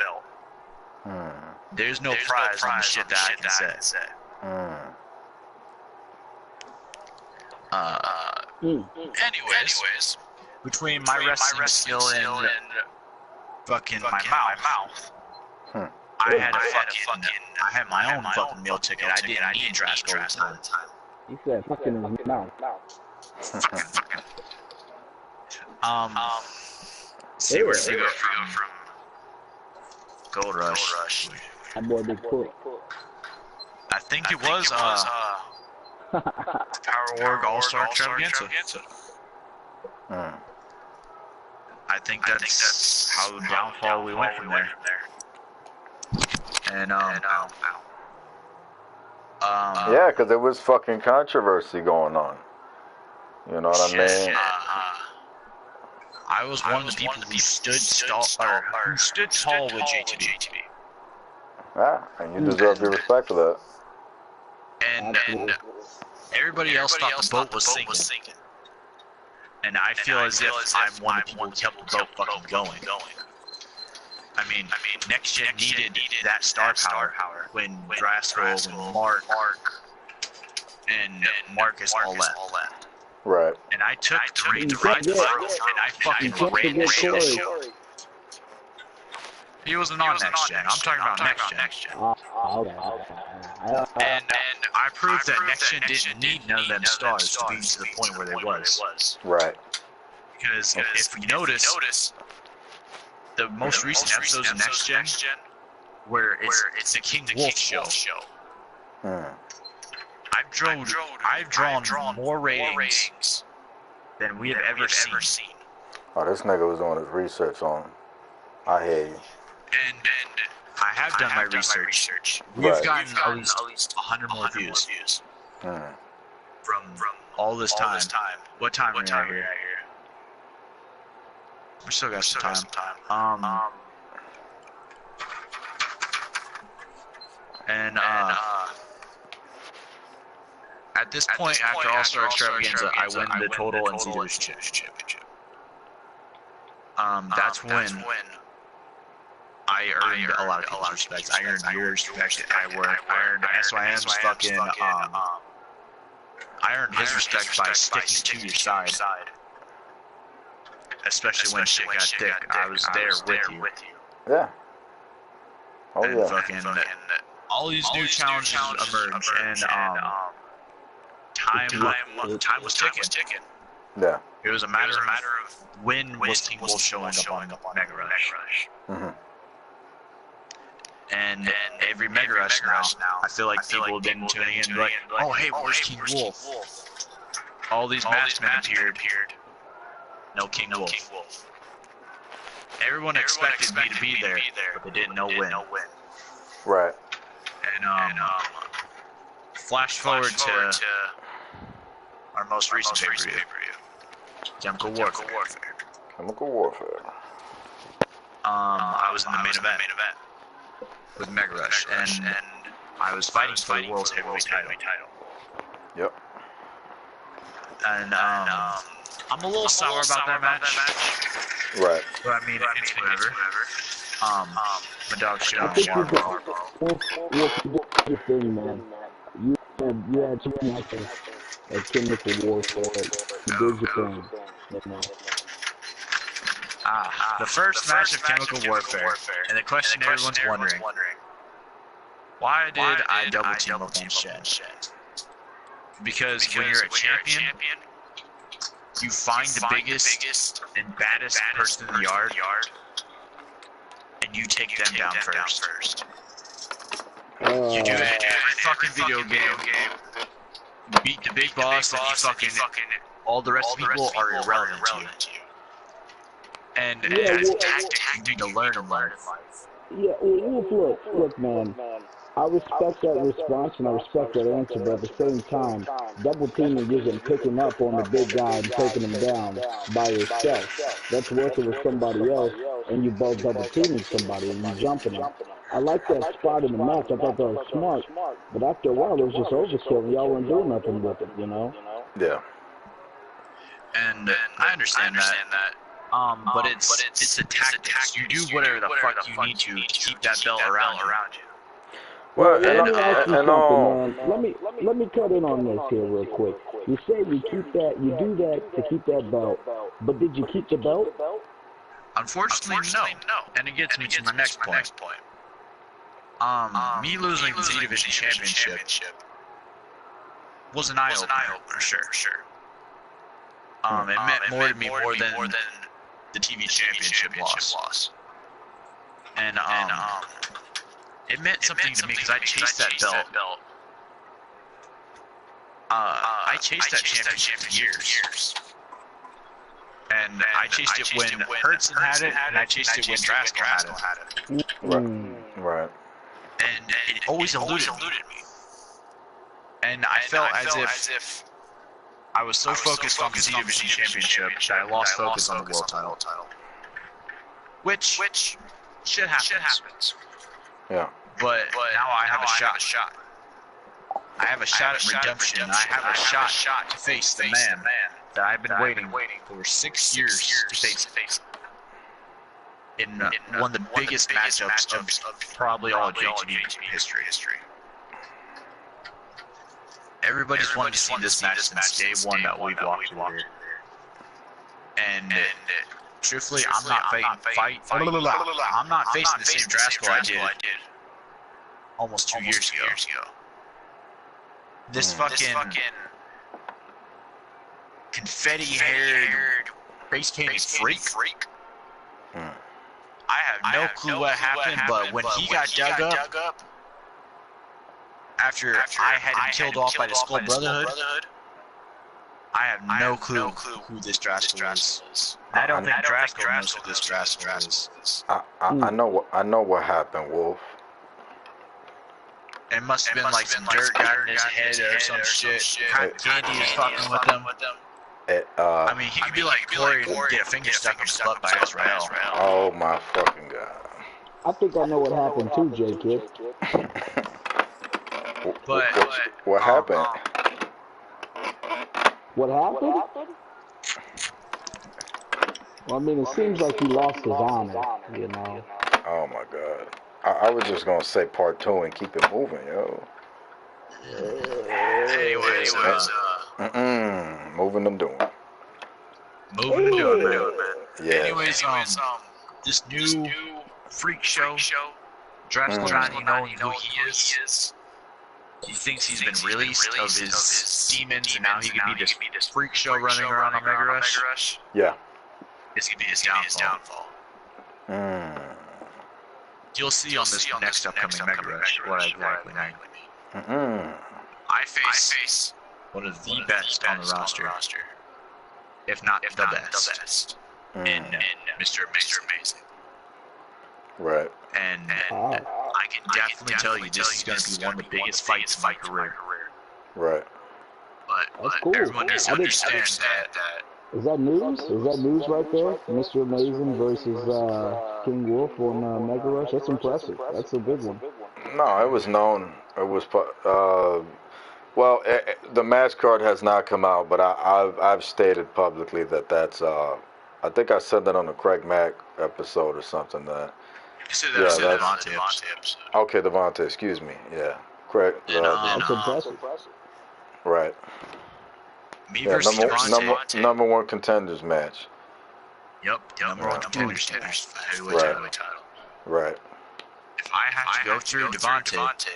There's no prize on the shit that I can say. Anyways, between my wrestling skill and fucking my mouth, I had my own fucking meal ticket. I didn't need Draskell at the time. He said fucking in his mouth. See where they go from Gold Rush. That boy Big Foot. I think it was Power Org All-Star Extravaganza. I think that's how the downfall we went from there. And yeah, because there was fucking controversy going on. You know what I mean? I was one of the people who stood tall with JTB. And you deserve your respect for that. And everybody else thought the boat was sinking. And I feel as if I'm one of the people who kept the boat fucking going. I mean, Next Gen needed that star power when Draskell and Mark and Marcus all left. Right. And I took the ride the boat and I fucking ran the show. He wasn't on Next Gen. I'm talking about Next Gen. And I proved that Next Gen didn't need none of them stars to be to the point where they was. Right. Because if you notice, the most recent episodes of Next Gen, where it's the King Wolf show, I've drawn more ratings than we have ever seen. Oh, this nigga was doing his research on. I hear you. And I have done my research. We've gotten at least 100 more views from all this time. What time are we at here? We still got some time. At this point, after All-Star Extravaganza, I win the total NCAA championship. That's when I I earned a lot of people's respect. I earned your respect. I earned SYM's fucking, I earned his respect by sticking to your side. Especially when shit got thick. I was there with you. Yeah. Oh, and yeah. Fucking, all these new challenges emerged, and time was ticking. Yeah. It was a matter of when was King Wolf showing up on Mega Rush. Mm-hmm. And every Mega Rush now, I feel like people have been tuning in like, oh hey, where's King Wolf? All these masked men appeared. No King Wolf. Everyone expected me to be there, but they didn't know when. Right. And flash forward to our most recent pay-per-view, Chemical Warfare. Chemical Warfare. I was in the main event with Mega Rush, and I was fighting for the World's Heavyweight title. Yep. And I'm a little sour about that match. Right. But I mean, it's whatever. My dog shit on What's the thing, man? You had two matches at Chemical Warfare. You did your thing, you know. The first match of Chemical Warfare, and the question everyone's wondering, why did I double team up on Shed? Because when you're a champion, you find the biggest and baddest person in the yard, and you take them down first. You do it in every fucking video game. You beat the big boss, and you fucking all the rest of the people are irrelevant to you. And that's a tactic you need to learn in life. Yeah, Wolf, look, man. I respect that response and I respect that answer, but at the same time, double teaming isn't picking up on the big guy and taking him down by yourself. That's working with somebody else, and you both double teaming somebody and you jumping him. I like that spot in the match. I thought that was smart, but after a while, it was just overkill, and y'all weren't doing nothing with it, you know? Yeah. And I understand that. But it's a tactic. You do whatever the fuck you need to keep that belt around you. Well, let me ask you something, man. Let me cut in on this here real quick. You say you do that to keep that belt, but did you keep the belt? Unfortunately, no. And it gets me to my next point. Me losing the Z Division Championship was an eye-opener, for sure. It meant more to me more than the TV Championship loss. And it meant something to me because I chased that belt. I chased that championship for years. And I chased it when Hudson had it, and I chased it when Draskell had it. Right. And it always eluded me. And I felt as if I was so focused on the Z Division Championship that I lost focus on the World title. Which shit happens. Yeah. But now I have a shot. I have a shot at redemption. I have a shot to face the man that I've been waiting for 6 years to face. In one of the biggest matchups of probably all of JTV history. Everybody's wanted to see this match since day one that we've walked through here. And truthfully, I'm not facing the same Draskell I did almost 2 years ago. This fucking confetti-haired, face-painted freak. I have no clue what happened, but when he got dug up, after I had him killed off by the Skull Brotherhood, I have no clue who this Draskell is. I don't think Draskell knows who this Draskell is. I know what happened, Wolf. It must have been like some dirt got in his head or some shit. Candy is fucking with them. I mean, he could be like Corey and get a finger stuck in his butt by Israel. Oh my fucking god. I think I know what happened too, J-Kid. But what happened? What happened? Well, I mean, it seems like he lost his honor, you know. Oh my God. I was just gonna say part 2 and keep it moving, yo. Anyways, moving and doing. moving and doing, man. Yeah. Anyways, this new freak show, Drasco, you know who he is. He thinks he's been released of his demons, and now he can be this freak show running around on Mega Rush. Yeah. This could be his downfall. You'll see on this next upcoming Mega Rush what I exactly mean. I face one of the best on the roster, if not the best, in Mr. Amazing. Right. And I can definitely tell you this is going to be one of the biggest fights of my career. Right. But cool. everyone needs to understand that. Is that news? Is that news right there? Mr. Amazing versus King Wolf on Mega Rush? That's impressive. That's a big one. No, it was known. It was well, the match card has not come out, but I've stated publicly that that's I think I said that on the Craig Mack episode or something that. You said that on the Devontae episode. Okay, Devontae, excuse me. Yeah, Craig. That's impressive. Right. Me versus Devontae. Number one contenders match. Yep, number one contenders match. Heavyweight title. Right. If I have to go through Devontae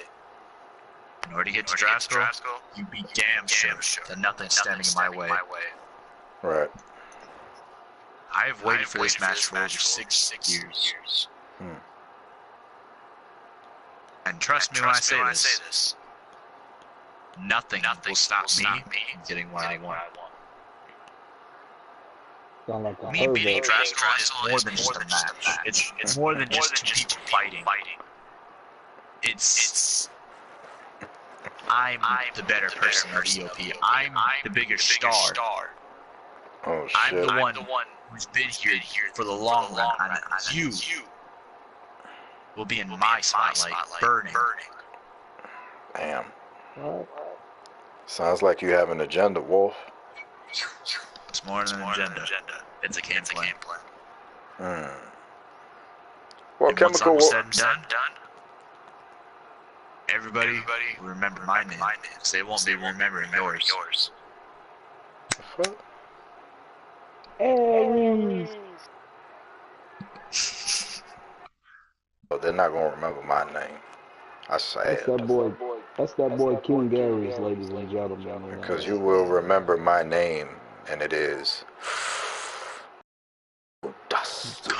in order to get to Drasco, you be damn sure that nothing's standing in my way. Right. I have waited for this match for over 6 years. And trust me when I say this, nothing will stop me from getting what I want. Me beating Drasco is more than just a match. It's more than just two people fighting. It's I'm the better person of EOP. I'm the bigger star. Oh shit. I'm the one who's been here for the long run, and you will be in my spotlight, burning. Damn. Sounds like you have an agenda, Wolf. It's more than an agenda. It's a game plan. Well, and Chemical once Wolf. I'm said and done, everybody will remember my name, because they won't be remembering yours. Aries. They're not gonna remember my name. That's sad. That's that boy King Aries, ladies and gentlemen. Because you will remember my name, and it is Dust.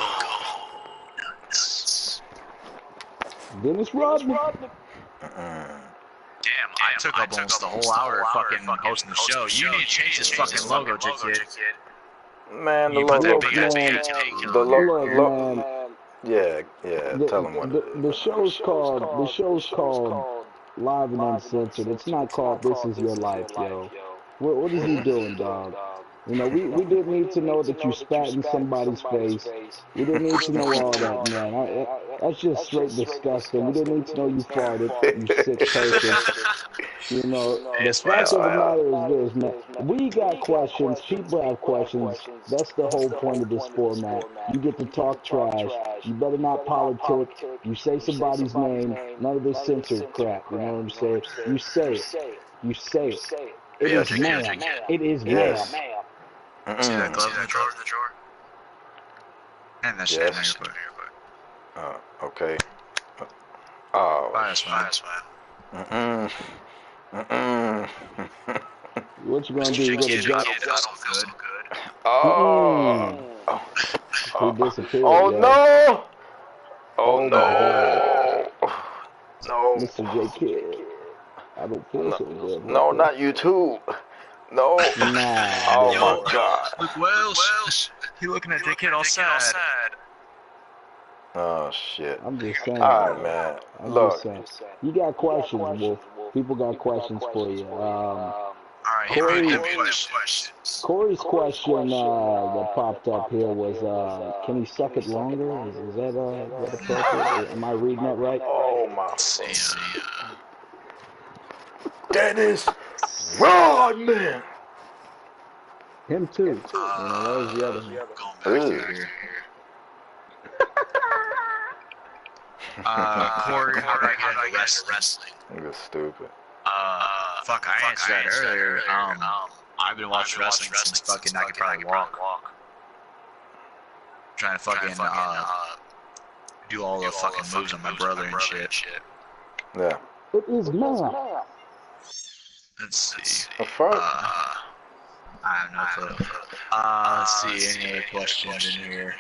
Dennis Rodman. Damn, I took up almost the whole hour fucking hosting the show. You need to change this fucking logo, kid. Man, the You put logo. that big ass man. The logo. Man, Yeah. Tell them what. The show's called Live and Uncensored. It's not called This Is Your Life, yo. What is he doing, dog? You know, we didn't need to know that you spat in somebody's face. We didn't need to know all that, man. That's just straight disgusting. We didn't need to know you farted, you sick person. You know, the fact of the matter is this, man. We got questions. People have questions. That's the whole point of this format. You get to talk trash. You better not politic. You say somebody's name. None of this censored crap. You know what I'm saying? You say it. You say it. It is ma'am. It is ma'am. See that glove in the drawer? And that shit in here, Okay. Oh. Bias man. What you gonna do? You gonna drop? Oh. He disappeared. Oh no! Oh no! No. Mr. J Kid. I don't feel so good. No, not you too. No. Nah. Oh my God. Look, Wells. He looking at J Kid all sad. Oh shit. I'm just saying. All right, man. Look. You got questions, Wolf. People got questions for you. Alright, Corey's question that popped up here was, can he suck it longer? Is that appropriate? Am I reading that right? Oh my. Dennis Rodman. Him too. That was the other one. Going back here. Corey, how did I get into wrestling? You're stupid. Fuck, I answered that earlier. I've been watching wrestling since fucking I could probably walk. Trying to fucking do all the fucking moves on my brother and shit. Yeah. It is man. Let's see. The fuck? I have no clue. Let's see, any other questions in here?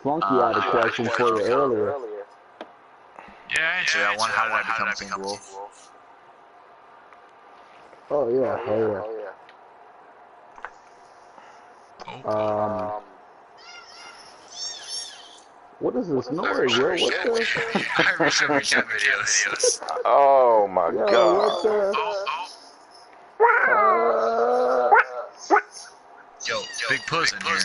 Flunky had a question for you earlier. Yeah, I answered that one. How did I become Wolf? Oh yeah, what is this noise, yo? What the? I remember some videos. Oh my god. What the? Yo, big puss in here.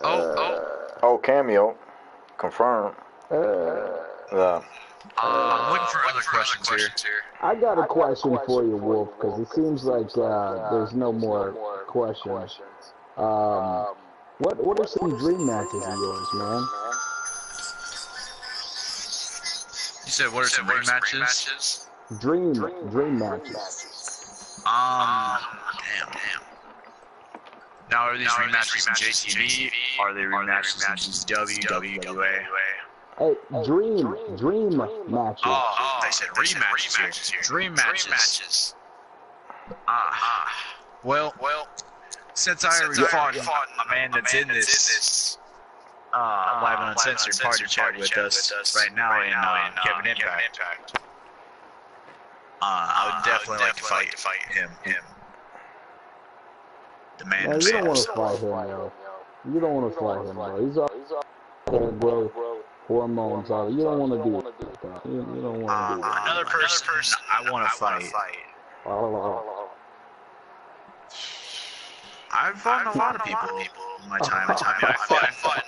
Oh, cameo. Confirmed. Yeah. I'm looking for other questions here. I got a question for you, Wolf, because it seems like there's no more questions. What are some dream matches of yours, man? You said what are some dream matches? Dream matches. Damn. Now are these rematches in JTV? Are they rematches in GCW, WWA? Hey, dream matches. Oh, they said rematches here. Dream matches. Well, since I already fought a man that's in this live and uncensored party chat with us right now in Kevin Impact, I would definitely like to fight him. The man you don't want himself. to fight him, yo. You don't want to fight him, bro. He's all bro. Hormones out. You don't want to do that. You don't want to do that. Another person I want to fight. I've fought a lot of people in my time. I fought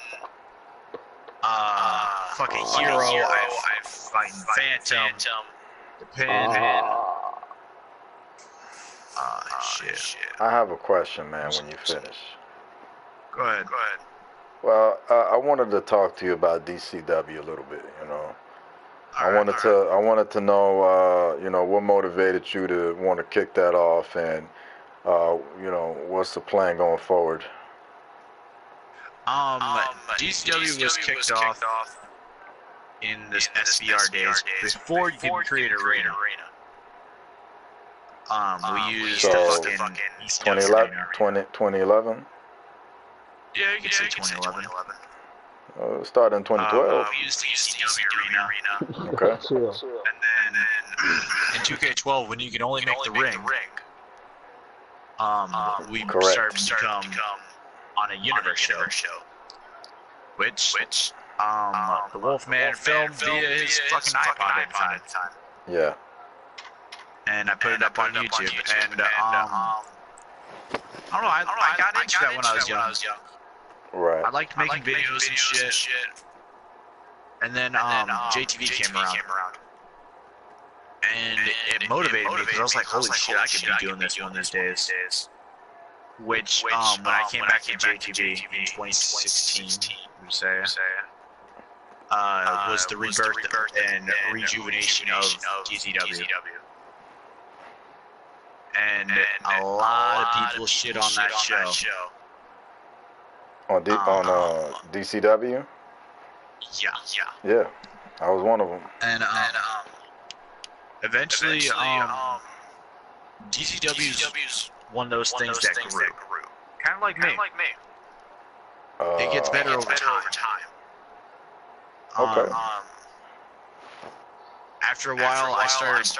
fucking Hero. I've fought Phantom, the Pin. Shit. I have a question, man, when you finish. Go ahead. Well, I wanted to talk to you about DCW a little bit, you know. I wanted to know, you know, what motivated you to want to kick that off, and you know, what's the plan going forward? DCW was kicked off in this SBR days before you could create arena. We used the fucking 2011? Yeah, you could say 2011. It started in 2012. We used the ECW arena. Okay. And then in 2K12, when you can only make the ring, we started to become on a Universe show, which the Wolfman filmed via his fucking iPod at the time. Yeah. And I put it up on YouTube, and I don't know, I got into that when I was young. Right. I liked making videos and shit. And then JTV came around. And it motivated me because I was like, holy shit, I could be doing this one of these days. Which, when I came back in JTV in 2016, we say, was the rebirth and rejuvenation of DCW. And a lot of people shit on that show. On DCW? Yeah. I was one of them. And eventually, DCW's one of those things that grew. Kind of like me. It gets better over time. Okay. After a while, I started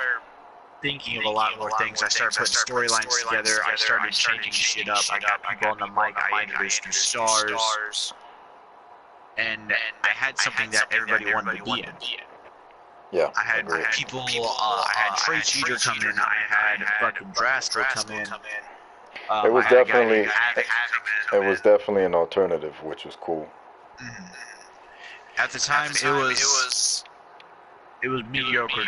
thinking of a lot more things. I started putting storylines together. I started changing shit up. I got people on the mic. I introduced new stars. And I had something that everybody wanted to be in. Yeah. I had people, I had Trey Cheater come in. I had fucking Drasco come in. It was definitely an alternative, which was cool. At the time, it was mediocre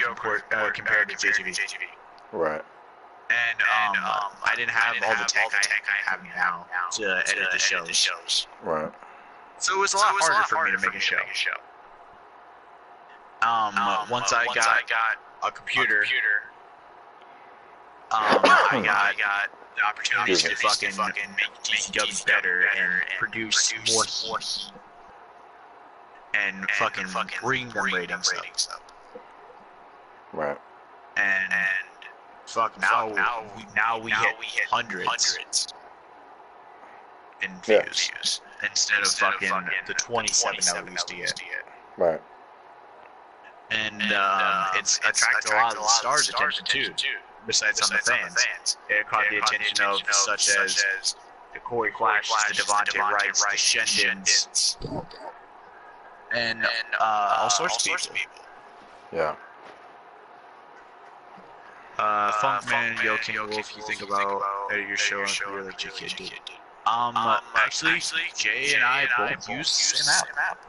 compared to JTV. Right. And I didn't have all the tech I have now to edit the shows. Right. So it was a lot harder for me to make a show. Once I got a computer, I got the opportunities to fucking make DCW better and produce more heat and fucking bring them ratings up. Right. And fuck, now we hit hundreds in views instead of fucking the 27 that we used to get. Right. And it's attracted a lot of the stars' attention too. Besides on the fans, it caught the attention of such as the Corey Flashes, the Devontae Wrights, the Shendons, and all sorts of people. Yeah. Funkman, Yo King Wolf, you think about your show and career like JK did. Actually, Jay and I both use the same app.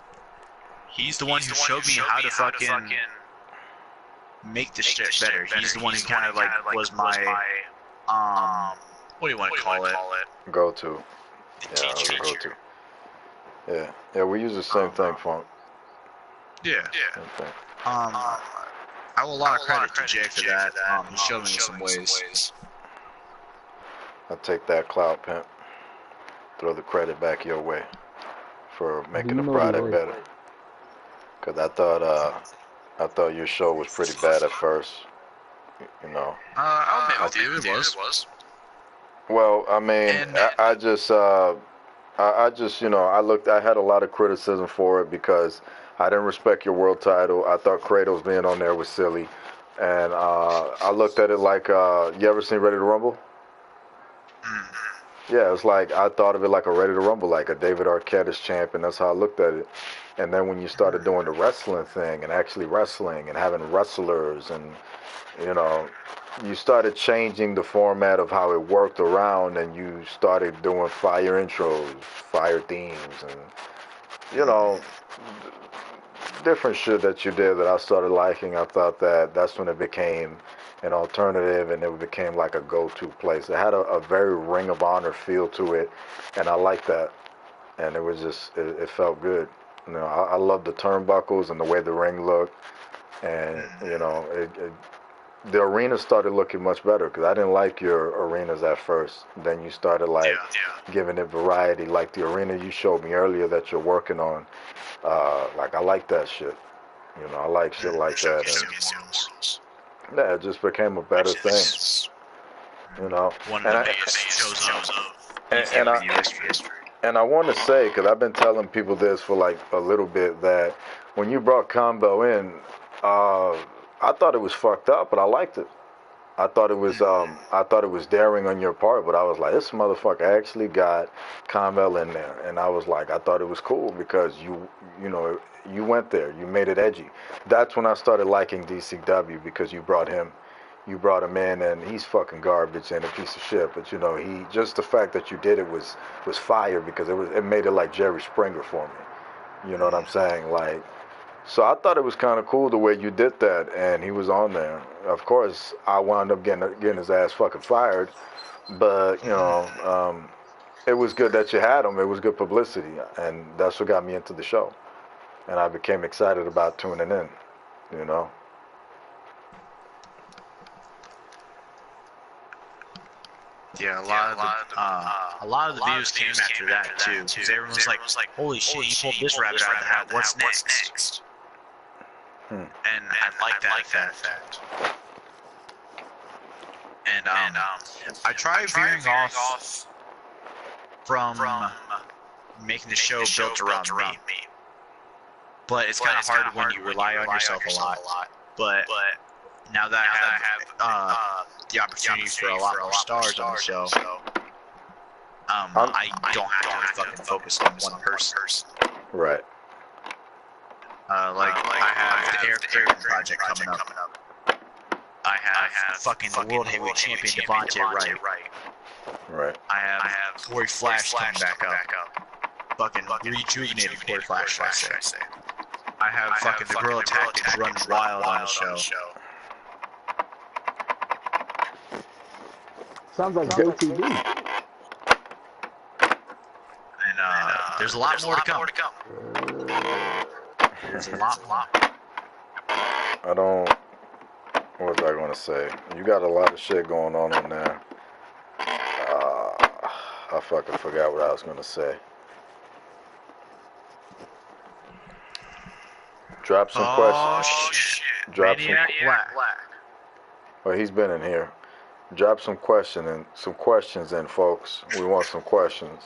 He's the one who showed me how to fucking make this shit better. He's the one who kind of like was my what do you want to call it? Go-to. Yeah, go-to. Yeah, we use the same thing, Funk. Yeah. I owe a lot of credit to Jay for that. He showed me in some ways. I'll take that, Cloud Pimp. Throw the credit back your way for making the product better. Cause I thought your show was pretty bad at first. You know. I'll admit with you, it was. Well, I mean, I just, you know, I had a lot of criticism for it because I didn't respect your world title. I thought Kratos being on there was silly. And I looked at it like, you ever seen Ready to Rumble? Yeah, it's like, I thought of it like a Ready to Rumble, like a David Arquette as champion. That's how I looked at it. And then when you started doing the wrestling thing and actually wrestling and having wrestlers and, you know, you started changing the format of how it worked around, and you started doing fire intros, fire themes, and, you know, different shit that you did that I started liking. I thought that's when it became an alternative, and it became like a go-to place. It had a very Ring of Honor feel to it, and I liked that. And it was just, it felt good. You know, I loved the turnbuckles and the way the ring looked, and, you know, the arena started looking much better because I didn't like your arenas at first. Then you started like giving it variety, like the arena you showed me earlier that you're working on. Like I like that shit. You know, I like shit like that. And, yeah, it just became a better thing. You know, one of the biggest shows of and I want to say, because I've been telling people this for like a little bit, that when you brought Combo in, I thought it was fucked up, but I liked it. I thought it was daring on your part, but I was like, this motherfucker actually got Convel in there, and I was like, I thought it was cool because you went there, you made it edgy. That's when I started liking DCW because you brought him in, and he's fucking garbage and a piece of shit. But you know, just the fact that you did it was fire because it made it like Jerry Springer for me. You know what I'm saying? Like. So I thought it was kind of cool the way you did that, and he was on there. Of course, I wound up getting his ass fucking fired, but you know, it was good that you had him. It was good publicity, and that's what got me into the show, and I became excited about tuning in. You know. Yeah, a lot of the videos came after that too, because everyone was like, "Holy shit, you pulled this rabbit out of the hat. What's next?" And I like that fact. And I tried veering off from making the show built around me, but it's kind of hard when you rely on yourself a lot. But now that I have the opportunity for a lot more stars on the show, I don't have to fucking focus on one person. Right. Like I have the Eric Craven project coming up. I have fucking the World Heavyweight Champion Devontae Wright. Right. I have Corey Flash coming back up. Fucking rejuvenated Corey Flash, I say. I have fucking the Guerrilla Tactics running wild on the show. Sounds like JTV. And there's a lot more to come. There's a lot more. I don't. What was I gonna say? You got a lot of shit going on there. I fucking forgot what I was gonna say. Drop some questions. Shit. Drop Maniac Black. Well, he's been in here. Drop some questions in, folks. We want some questions.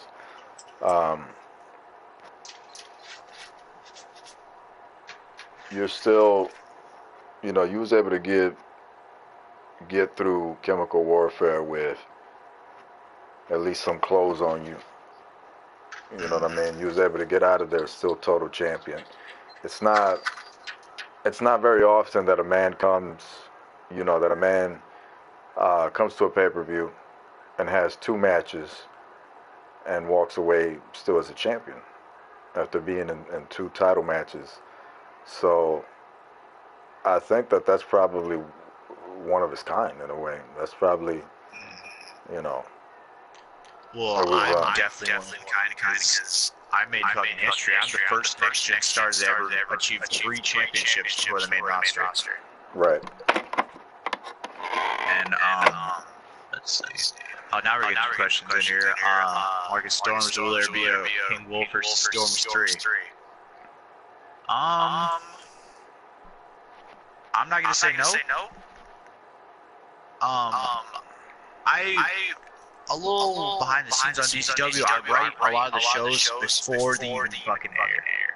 You're still, you know, you was able to get through chemical warfare with at least some clothes on you. You know what I mean? You was able to get out of there still total champion. It's not very often that a man comes to a pay-per-view and has 2 matches and walks away still as a champion after being in 2 title matches. So I think that's probably one of its kind in a way. That's probably, you know. Well, I'm definitely kind because I made fucking history. I'm the first next-gen star to ever achieve 3 championships for the main roster. Right. And let's see. Oh, now we're getting questions in here. Marcus Storms, will there be a King Wolf versus Storms 3? I'm not gonna say no. A little behind the scenes on DCW, I write a lot of the shows before they even fucking air.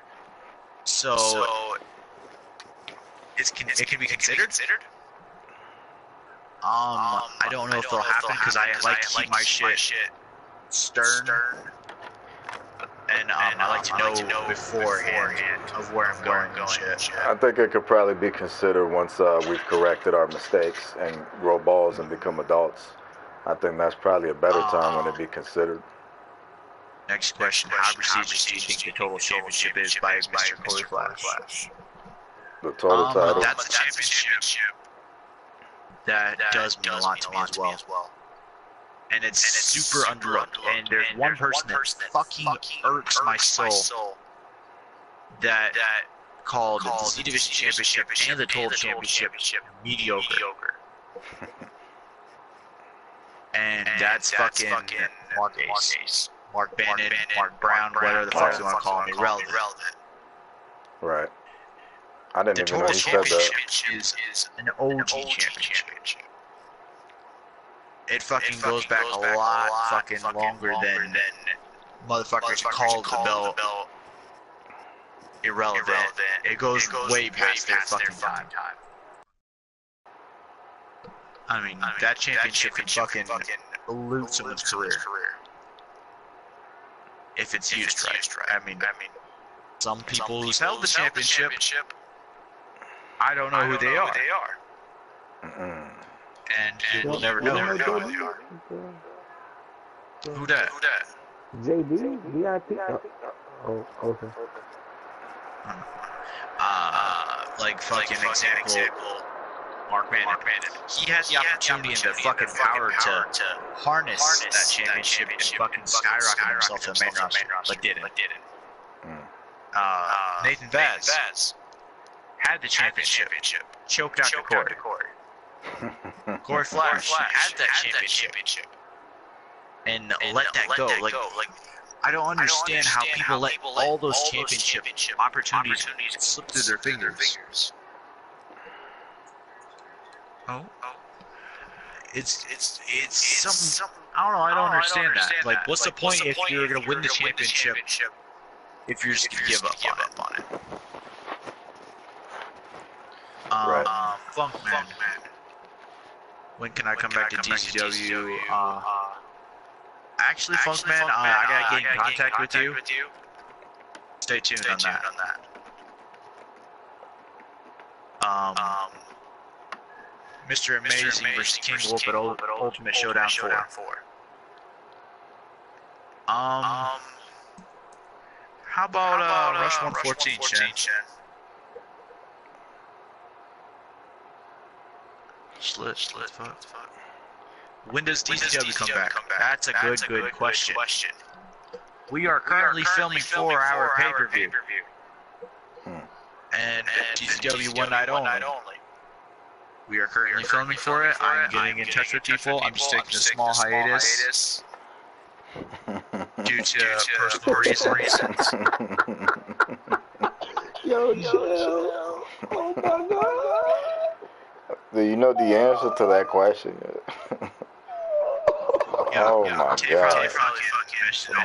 So it can be considered. I don't know if it'll happen because I like to keep my shit stern, and I like to know beforehand of where I'm going and shit. I think it could probably be considered once we've corrected our mistakes and grow balls and become adults. I think that's probably a better time when it be considered. Next question: how prestigious do you think the total championship is by Mr. Corey Flash? The total title. That's a championship that does mean a lot to me as well. And it's super underlooked. And there's one person that fucking irks my soul that called the Z Division Championship and the Total Championship mediocre. And that's fucking Mark Ace, Mark Bannon, Mark Brown, whatever the fuck you want to call him, irrelevant. Right. I didn't even know he said that. The Total Championship is an OG championship. It fucking goes back a lot fucking longer than motherfuckers call the belt irrelevant. It goes way past their fucking time. I mean, that championship can fucking loot someone's career. If it's used right. I mean, some people who's held the championship, I don't know who they are. And you will never know who they are. Who that? JB? VIP? Oh, okay. Like fucking example, Mark Bannon. He had the opportunity and the fucking power to harness that championship and fucking skyrocket himself to the main roster, but didn't. Nathan Vaz had the championship, choked out to Corey. Corey Flash had that championship and let that go. Like, I don't understand how people let all those championship opportunities slip through their fingers. Oh, it's something. I don't know. I don't understand that. Like, what's the point if you're gonna win the championship if you're just gonna give up on it? Funkman. When can I come back to DCW? Actually, Funkman, I gotta get in contact with you. Stay tuned on that. Mr. Amazing versus King Wolf at Ultimate Showdown 4. How about Rush 114, Shen? Slit, fuck. When does DCW come back? That's a good question. We are currently filming 4-hour pay-per-view. And DCW one night only. We are currently filming for it. I'm getting in touch with people. I'm just taking a small hiatus due to personal reasons. Yo, chill. Oh my God. Do you know the answer to that question? Oh my God. Actually, I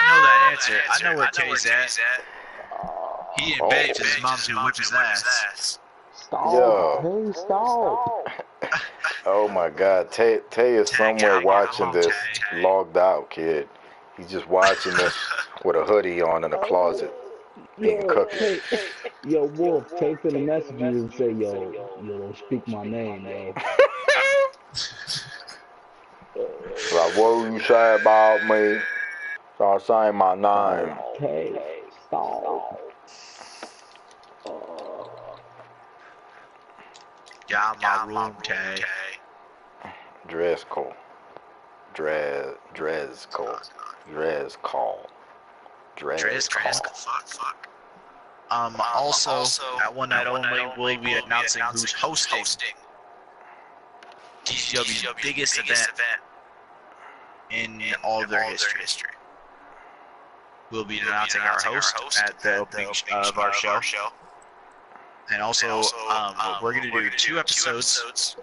know that answer. I know where Tay's at. He in bed because his mom's gonna whip his ass. Stop. Hey, stop. Oh my God. Tay is somewhere watching this, logged out, kid. He's just watching this with a hoodie on in a closet, eating cookies. Yo, Wolf, Tay finna message you and say, yo, don't speak my name, yo. Like, what you say about me? Start saying my name. Tay, stop. Get out my room, Tay. Dress code. Dress code. Fuck. Also, at One Night Only, we'll be announcing who's hosting DCW's biggest event in all of their history. We'll be announcing our host at the opening of our show. And also, we're going to do 2 episodes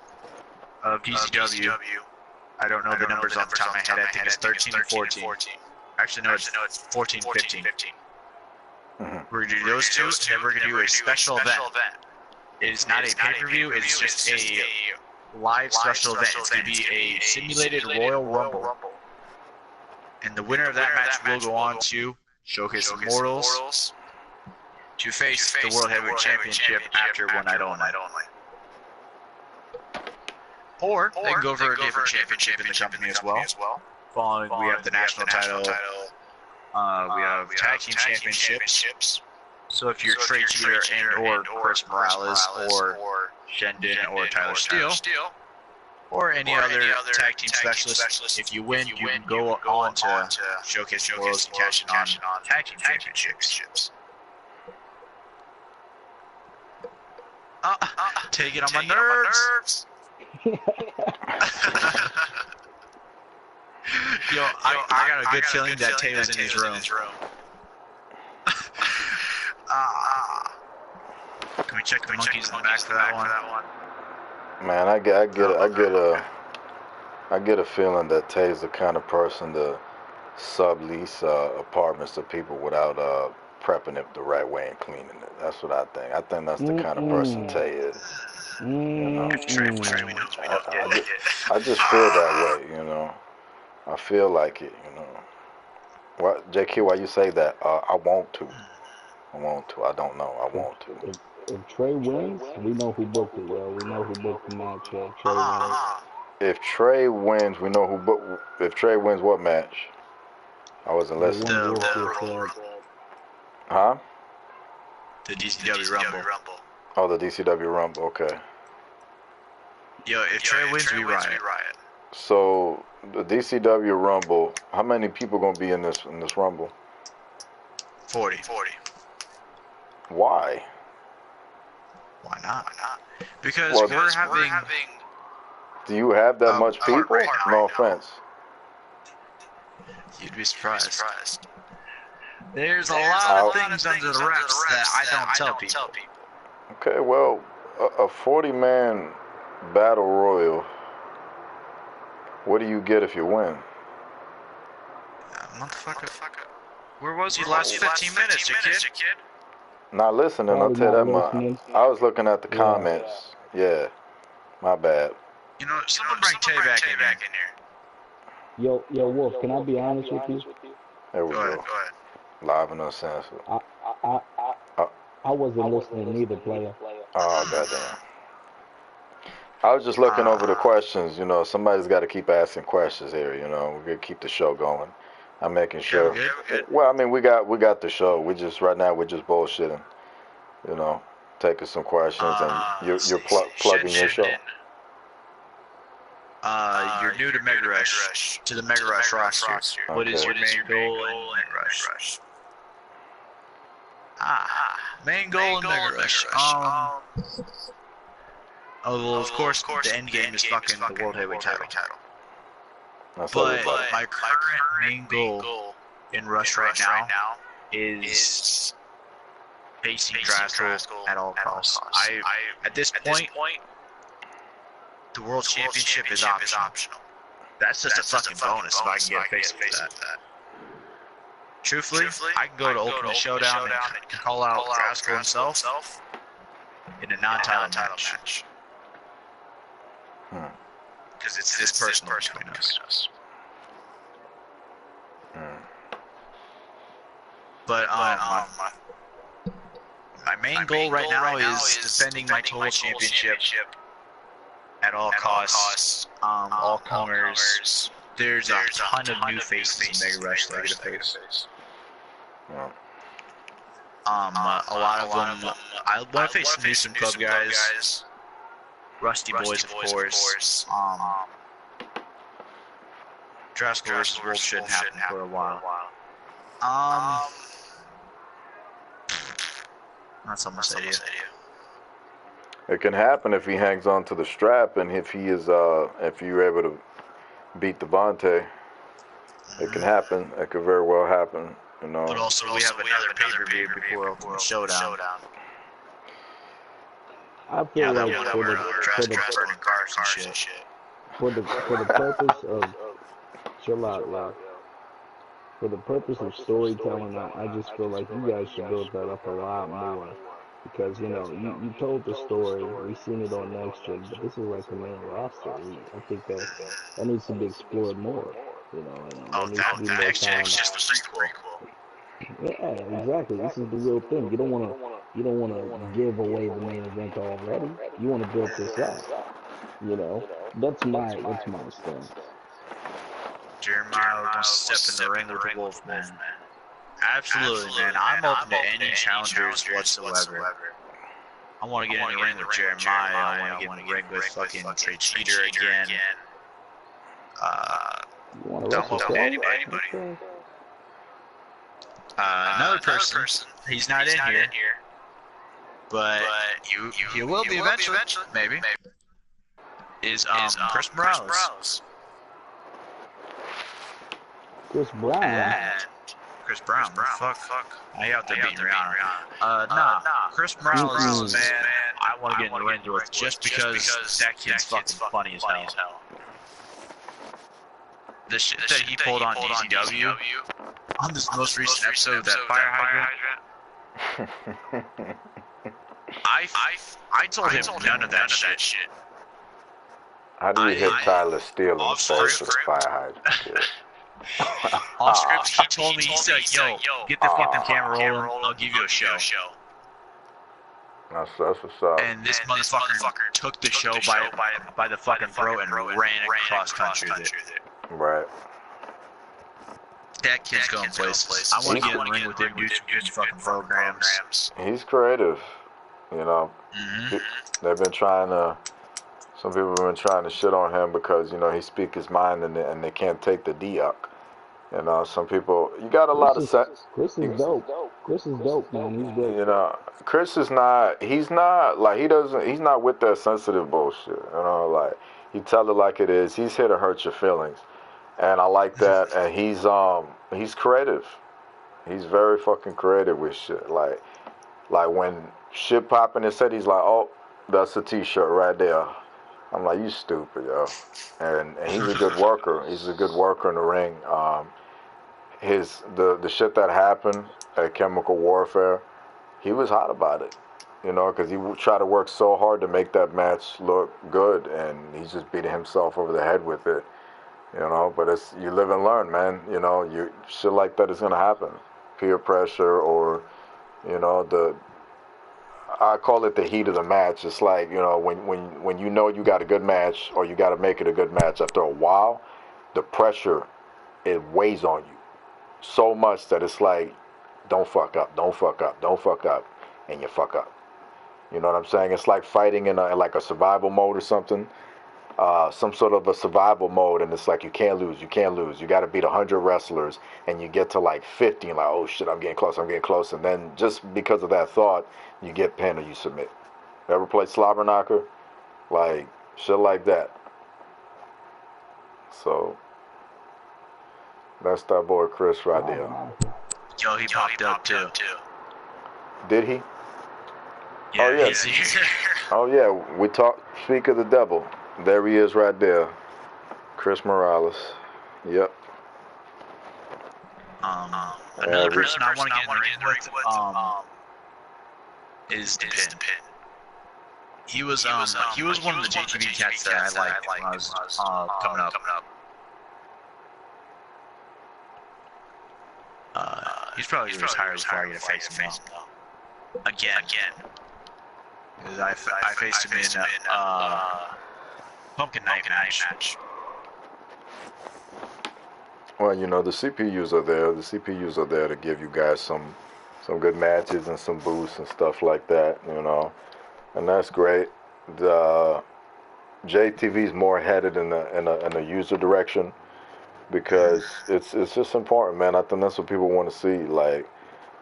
of DCW. I don't know the numbers off the top of my head. I think it's 13 and 14. Actually, no, it's 14, 15. We're going to do those 2, and then we're going to do a special event. It is not a pay-per-view, it's just a live special event. It's going to be a simulated Royal Rumble. And the winner of that match will go on to Showcase Immortals to face the World Heavyweight Championship after One Night Only. Or they can go for a different championship in the company as well. Following, we have the national title. We have tag team championships. So if you're Trey Teeter and or Chris Morales or Shendon or Tyler Steele or any other tag team specialist, if you win, you can go on to Showcase Immortals and cash in on tag team championships. Take it on my nerves. Yo, I got a good feeling that Tay was in his room. Can we check the monkeys in the back for that one? Man, I get a feeling that Tay's the kind of person to sublease apartments to people without prepping it the right way and cleaning it. That's what I think. I think that's the kind of person Tay is. You know, I just feel that way. You know, I feel like it. You know, what JQ? Why you say that? I want to. I don't know. I want to. If Trey wins, we know who booked it, yo. We know who booked the match, yo. Trey wins. If Trey wins, we know who booked. If Trey wins, what match? I wasn't listening. Huh? The DCW Rumble. Oh, the DCW Rumble. Okay. Yo, if Trey wins, we riot. So the DCW Rumble, how many people gonna be in this Rumble? 40. Why? Why not? Because we're having. Do you have that much people? No offense. You'd be surprised. There's a lot of things under the wraps that I don't tell people. Okay, well, a 40-man battle royal. What do you get if you win? Motherfucker. Where was you last 15 minutes, you kid? Not listening, I'll tell you that much. I was looking at the comments. Yeah, my bad. You know, someone bring Tay back in here. Yo, Wolf, can I be honest with you? There we go. Live and uncensored. I wasn't listening either, player. Oh, goddamn. I was just looking over the questions. You know, somebody's got to keep asking questions here. You know, we're gonna keep the show going. I'm making sure. Well, I mean, we got the show. We're just bullshitting. You know, taking some questions and you're plugging your show. You're new to Mega Rush, to the Mega Rush roster. What is your main goal in Mega Rush? Main goal in Mega Rush. Well, of course, the end game is fucking the World Heavyweight title. But my current main goal in Rush right now is facing Draskell at all costs. At this point, the World Championship is optional. That's just a fucking bonus if I can get a face-to-face with that. Truthfully, I can go to Ultimate Showdown and call out Draskell himself in a non-title match. Because it's this personal between us. But my main goal right now is defending my total championship at all costs, all corners. There's a ton of new faces in Mega Rush that I get to face. A lot of them. I want to face some new club guys. Rusty Boys, of course. Draskell vs. Wolfe shouldn't happen for a while. That's almost idea. It can happen if he hangs on to the strap, and if you're able to beat Devontae, it can happen. It could very well happen, you know. But also, we have another pay-per-view before Ultimate Showdown. I feel like for the purpose of chill out, like, for the purpose of storytelling, I just feel like you guys should build that up a lot more. Because, you know, you told the story, we've seen it on Next Gen, but this is like the main roster. I think that needs to be explored more, you know, and there needs to be more time. Just the prequel. Yeah, exactly. This is the real thing. You don't want to give away the main event already. You want to build this up. You know, that's my stance. Jeremiah wants to step in the ring with the Wolf, man. Absolutely, man. I'm open to any challengers whatsoever. I want to get in the ring with Jeremiah. I want to get in the ring with fucking Trey Cheater again. Don't look at anybody. Another person. He's not in here, but you will be eventually. Maybe. Is Chris Morales. Chris Brown. Chris Brown, fuck. I out there beating Rihanna. Chris Morales, man, I want to get in the ring with just because that kid's fucking funny as hell. The shit that he pulled on DZW on this most recent episode of that fire hydrant. I told him none of that shit. How do you hit Tyler Steele in the face with a fire hydrant? Off script, he told me, he said, yo, get the fucking camera rolling, I'll give you a show. That's what's up. And this motherfucker took the show by the fucking throat and ran across country with it. Right. That kid's going places. I want to get in the ring with him, do some fucking programs. He's creative, you know. They've been trying to. Some people have been trying to shit on him because, you know, he speaks his mind and they can't take the D-Uck. You know, some people, you got a lot of sense. Chris is dope. Chris is dope, man. He's dope. You know, Chris is not, he's not with that sensitive bullshit. You know, like, he tell it like it is. He's here to hurt your feelings. And I like that. And he's creative. He's very fucking creative with shit. Like when shit pop in his head, he's like, oh, that's a t-shirt right there. I'm like, you stupid, yo. And he's a good worker. He's a good worker in the ring. The shit that happened at Chemical Warfare, he was hot about it, you know, because he tried to work so hard to make that match look good, and he's just beating himself over the head with it, you know. But it's, you live and learn, man. You know, shit like that is gonna happen. Peer pressure, or, you know, I call it the heat of the match. It's like, you know, when you know you got a good match, or you got to make it a good match, after a while, the pressure, it weighs on you so much that it's like, don't fuck up, and you fuck up. You know what I'm saying? It's like fighting in like a survival mode or something, some sort of a survival mode, and it's like you can't lose, you can't lose. You got to beat 100 wrestlers, and you get to like 50, and like, oh shit, I'm getting close, I'm getting close, and then just because of that thought, you get pinned or you submit. Ever play Slobber Knocker? Like shit like that. So that's that boy Chris right there. Yo, he popped up too. Did he? Yeah, oh yeah. he's here. Oh yeah. We talk. Speak of the devil. There he is right there. Chris Morales. Yep. Another person I want to get in the ring with is the Pin. He was one of the JTV cats that I liked when I was coming up. He's probably going to retire before I get to face him again. Because I faced him in Pumpkin Night match. Well, you know, the CPUs are there. The CPUs are there to give you guys some good matches and some boosts and stuff like that, you know. And that's great. The JTV's more headed in a user direction because it's just important, man. I think that's what people want to see. Like,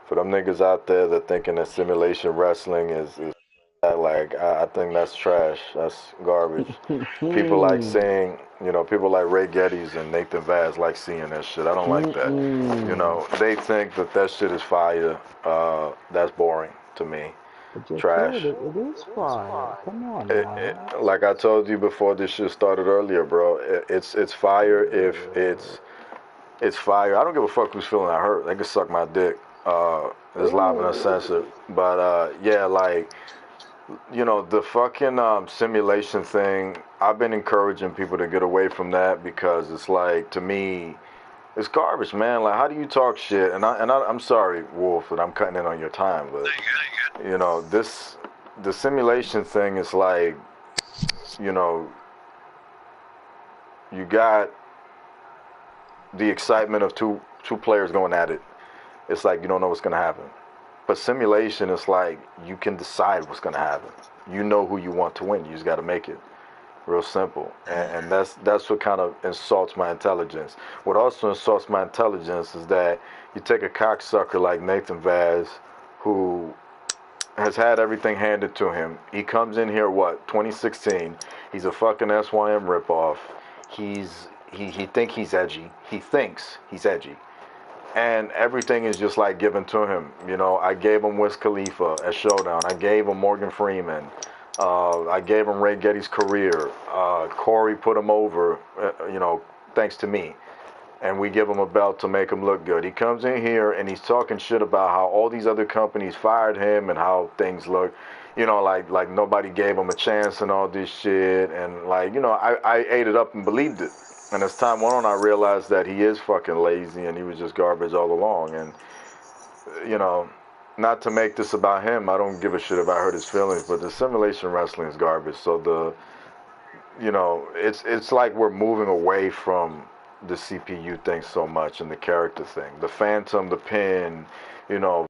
for them niggas out there that thinking that simulation wrestling is like, I think that's trash. That's garbage. People like seeing, you know, people like Ray Geddes and Nathan Vaz like seeing that shit. I don't like that. You know, they think that shit is fire. That's boring to me. Trash. It is fire. Come on now. Like I told you before this shit started earlier, bro. It's fire if it's fire. I don't give a fuck who's feeling that hurt. They can suck my dick. It's live and uncensored. But yeah, like, you know, the fucking simulation thing, I've been encouraging people to get away from that because it's like, to me, it's garbage, man. Like, how do you talk shit? I'm sorry, Wolf, that I'm cutting in on your time, but you know, the simulation thing is like, you know, you got the excitement of two players going at it. It's like you don't know what's gonna happen. But simulation is like you can decide what's gonna happen. You know who you want to win. You just got to make it real simple, and that's what kind of insults my intelligence. What also insults my intelligence is that you take a cocksucker like Nathan Vaz, who has had everything handed to him. He comes in here, 2016. He's a fucking SYM ripoff. He thinks he's edgy. He thinks he's edgy. And everything is just like given to him. You know, I gave him Wiz Khalifa at Showdown. I gave him Morgan Freeman. I gave him Ray Geddes' career. Corey put him over, you know, thanks to me. And we give him a belt to make him look good. He comes in here and he's talking shit about how all these other companies fired him and how things look, you know, like nobody gave him a chance and all this shit. And like, you know, I ate it up and believed it. And as time went on, I realized that he is fucking lazy and he was just garbage all along. And, you know, not to make this about him, I don't give a shit if I hurt his feelings, but the simulation wrestling is garbage. So you know, it's like we're moving away from the CPU thing so much and the character thing. The Phantom, the Pin, you know,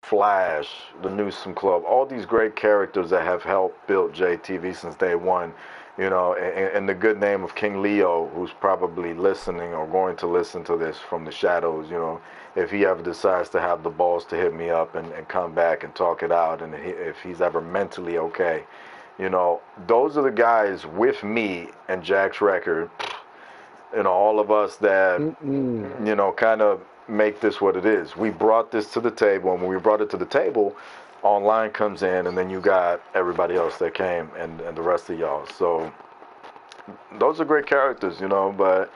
Flash, the Newsom Club, all these great characters that have helped build JTV since day one. You know, and the good name of King Leo, who's probably listening or going to listen to this from the shadows, you know, if he ever decides to have the balls to hit me up and come back and talk it out, and if he's ever mentally okay, you know, those are the guys with me and Jack's record, you know, all of us that, you know, kind of make this what it is. We brought this to the table, and when we brought it to the table, online comes in, and then you got everybody else that came and the rest of y'all. So those are great characters, you know, but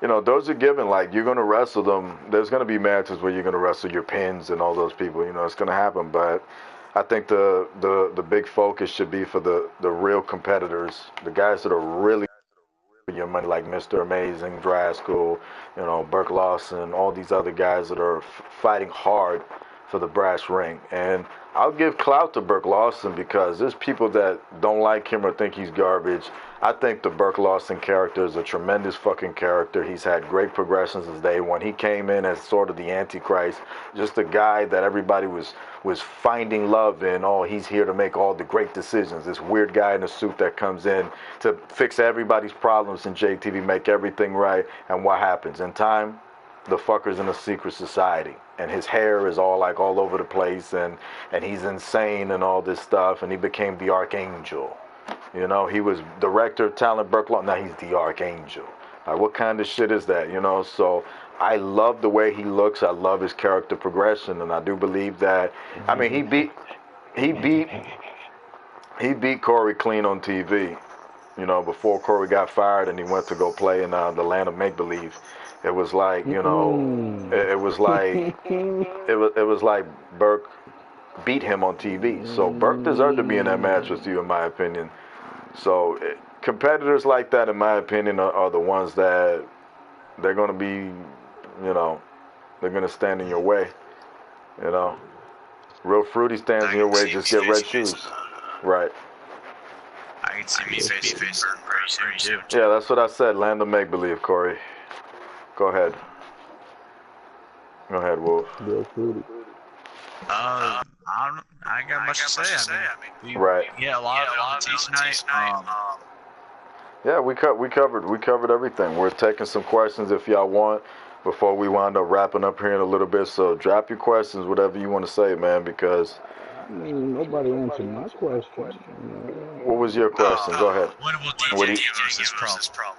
you know, those are given. Like, you're gonna wrestle them. There's gonna be matches where you're gonna wrestle your pins and all those people, you know, it's gonna happen. But I think the big focus should be for the real competitors, the guys that are really your money, like Mr. Amazing, Dry School, you know, Burke Lawson, all these other guys that are fighting hard for the brass ring. And I'll give clout to Burke Lawson because there's people that don't like him or think he's garbage. I think the Burke Lawson character is a tremendous fucking character. He's had great progressions since day one. He came in as sort of the Antichrist, just a guy that everybody was finding love in. Oh, he's here to make all the great decisions. This weird guy in a suit that comes in to fix everybody's problems in JTV, make everything right. And what happens? In time, the fucker's in a secret society. And his hair is all like all over the place, and he's insane and all this stuff. And he became the Archangel. You know, he was director of talent, Burke Law. Now he's the Archangel. What kind of shit is that? You know, so I love the way he looks. I love his character progression, and I do believe that. I mean, he beat Corey clean on TV. You know, before Corey got fired and he went to go play in the land of make believe. It was like, you know, it was like it was like Burke beat him on TV. So Burke deserved to be in that match with you, in my opinion. So competitors like that, in my opinion, are the ones that they're going to be, you know, they're going to stand in your way. You know, Real Fruity stands in your way, just get red shoes. Right. I can see me facing Burke very soon, too. Yeah, that's what I said. Land of make believe, Corey. Go ahead. Go ahead, Wolf. Real Fruity. I ain't got much to say. I mean, right. Yeah, a lot of it on tonight. Yeah, we covered everything. We're taking some questions if y'all want before we wind up wrapping up here in a little bit. So drop your questions, whatever you want to say, man, because I mean, nobody answered my question. What was your question? Go ahead. When will DJ give us this problem?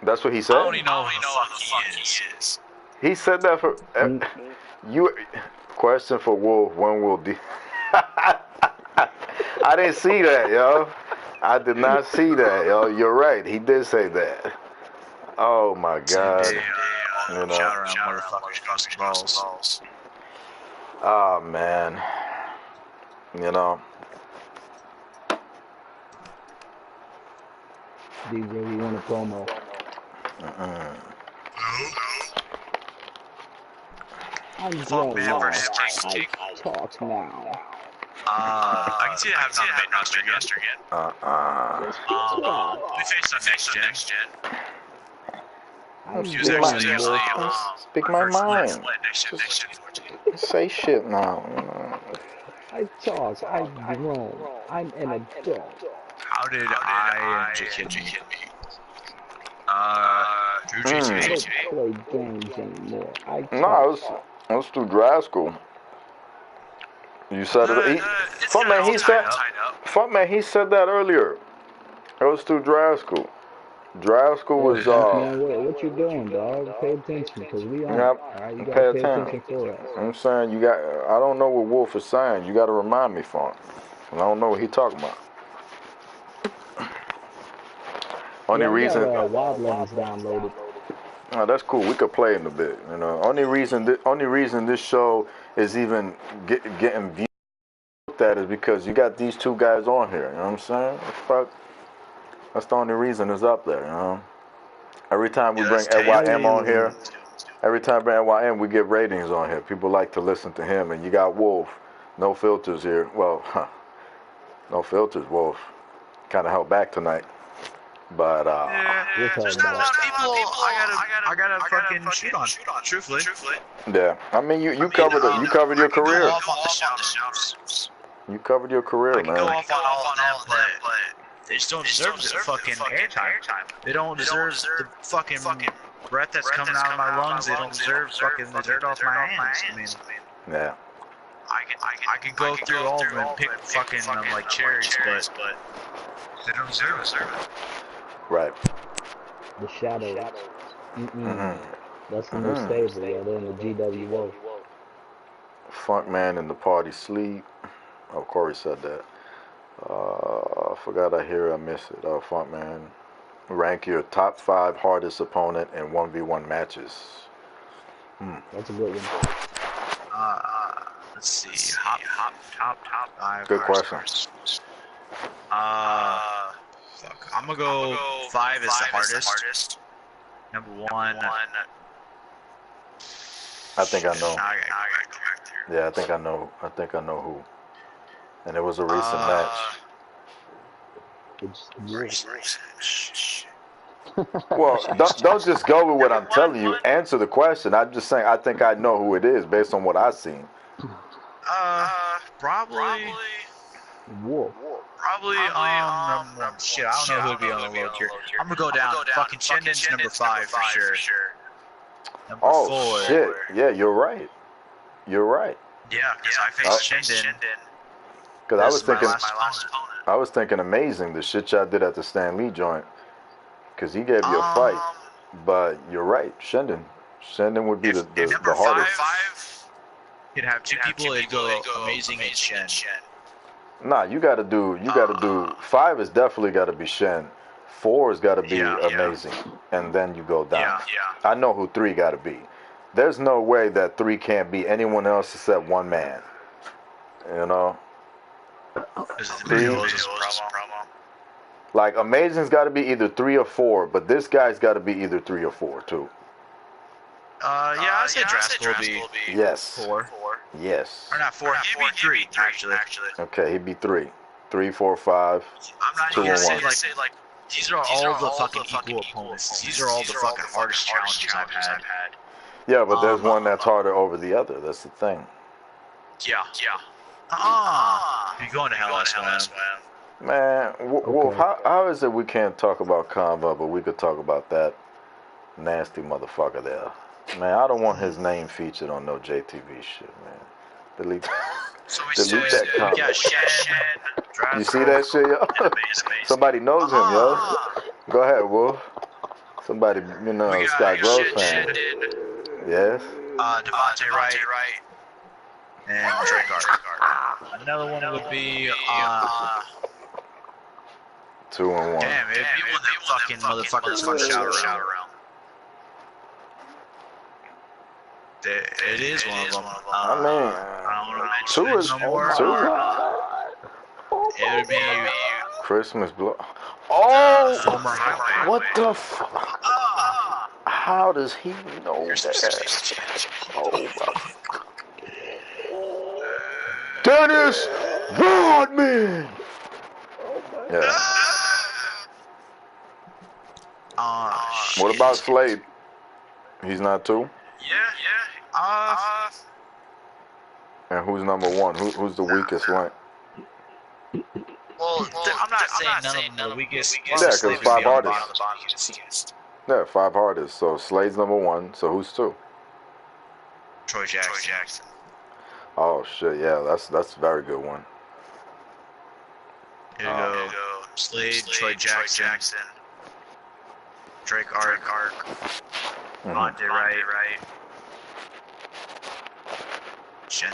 That's what he said? I don't even know who the fuck he is. He said that for you. Question for Wolf. When will I didn't see that, yo. I did not see that, yo. You're right. He did say that. Oh my God. You know. Shout around motherfuckers crossing balls. Oh man. You know. DJ, we want a promo. I'm grown now. I talk now. I can see it having on the main roster again. We face on next gen. Speak my mind. Say shit now. I talk. I'm grown. I'm an adult. How did I and JK meet? Drew JTV. Don't play games anymore. No, I was through grad school. You said it. Fuck man, he said that earlier. It was through grad school. Grad school was Man, what you doing, dog? Pay attention, because we on. Alright, you gotta pay attention for us. I'm saying I don't know what Wolf is saying. You gotta remind me for him. I don't know what he talking about. Only reason. Wildlands downloaded. Oh, that's cool. We could play in a bit. You know, only reason this show is even getting viewed at is because you got these two guys on here. You know what I'm saying? Fuck. That's the only reason it's up there. You know. Every time we bring NYM on here, we get ratings on here. People like to listen to him, and you got Wolf, no filters here. Well, no filters. Wolf kind of held back tonight. But there's not a lot of people I gotta fucking shoot on, truthfully. Yeah, I mean you covered your career. Go off on the shouters. You covered your career, man. I can go off on all of them, but they just don't deserve the fucking airtime. They don't deserve the fucking breath that's coming out of my lungs. They don't deserve fucking the dirt off my hands. I mean, yeah. I could go through all of them and pick fucking them like cherries, but they don't deserve it. Right. The Shadows. That's the new stable, yeah. They're in the GWO. Funk Man in the party sleep. Oh, Corey said that. I forgot I missed it. Funk Man. Rank your top 5 hardest opponent in 1v1 matches. That's a good one. Let's see. Top 5. Good question. Fuck. I'm gonna go 5 is the hardest. Number 1. I think I know. Yeah, I think I know who. And it was a recent match. It's Well, don't just go with what I'm telling you. Answer the question. I'm just saying I think I know who it is based on what I've seen. Probably. Wolf. Probably number one. Shit, I don't know who would be on the low tier. I'm gonna go down. Fucking Shendon's number 5 for sure. Number 4. Shit. Yeah, you're right. You're right. Yeah, because I faced Shendon. Because I was thinking amazing the shit y'all did at the Stan Lee joint. Because he gave you a fight. But you're right, Shendon. Shendon would be the hardest. 5, you'd have 2 people. It'd go amazing and Shen. Nah, you gotta do 5 is definitely gotta be Shen. 4 has gotta be amazing. And then you go down. I know who 3 gotta be. There's no way that 3 can't be anyone else except one man. You know? 3, like amazing's gotta be either 3 or 4, but this guy's gotta be either 3 or 4 too. I'd say Draskell will be 4. Yes. Or not 4, he'd be 3, actually. Okay, he'd be 3. 3, 4, 5. I'm not even gonna say, like, these are all the fucking equal opponents. These are all the fucking hardest challenges I've had. Yeah, but there's one that's harder over the other. That's the thing. Yeah. You're going to hell, man. Wolf, how is it we can't talk about Kamba, but we could talk about that nasty motherfucker there? Man, I don't want his name featured on no JTV shit, man. Delete that comment. You see that shit, yo? Somebody knows him, yo. Go ahead, Wolf. Somebody, Scott Groves fan. Yes. Devontae Wright and Drake Art. Another one would be 2 and 1. Damn, it'd be one of them fucking motherfuckers from Shout Around. It is one of them. I don't want to 2 is no more. 2. It would be Christmas Blow. Oh! former highlight. What the fuck? How does he know that? Oh my God. Dennis Rodman! Yeah. What about Slade? He's not 2? Yeah. And who's number 1? Who's the weakest link? Well, I'm not saying none of them are the weakest. Yeah, because 5 artists. Yeah, 5 artists. So Slade's number 1. So who's 2? Troy Jackson. Oh shit, yeah, that's a very good one. Here you go. Slade, Troy Jackson. Drake Art. Devontae Wright. Shen.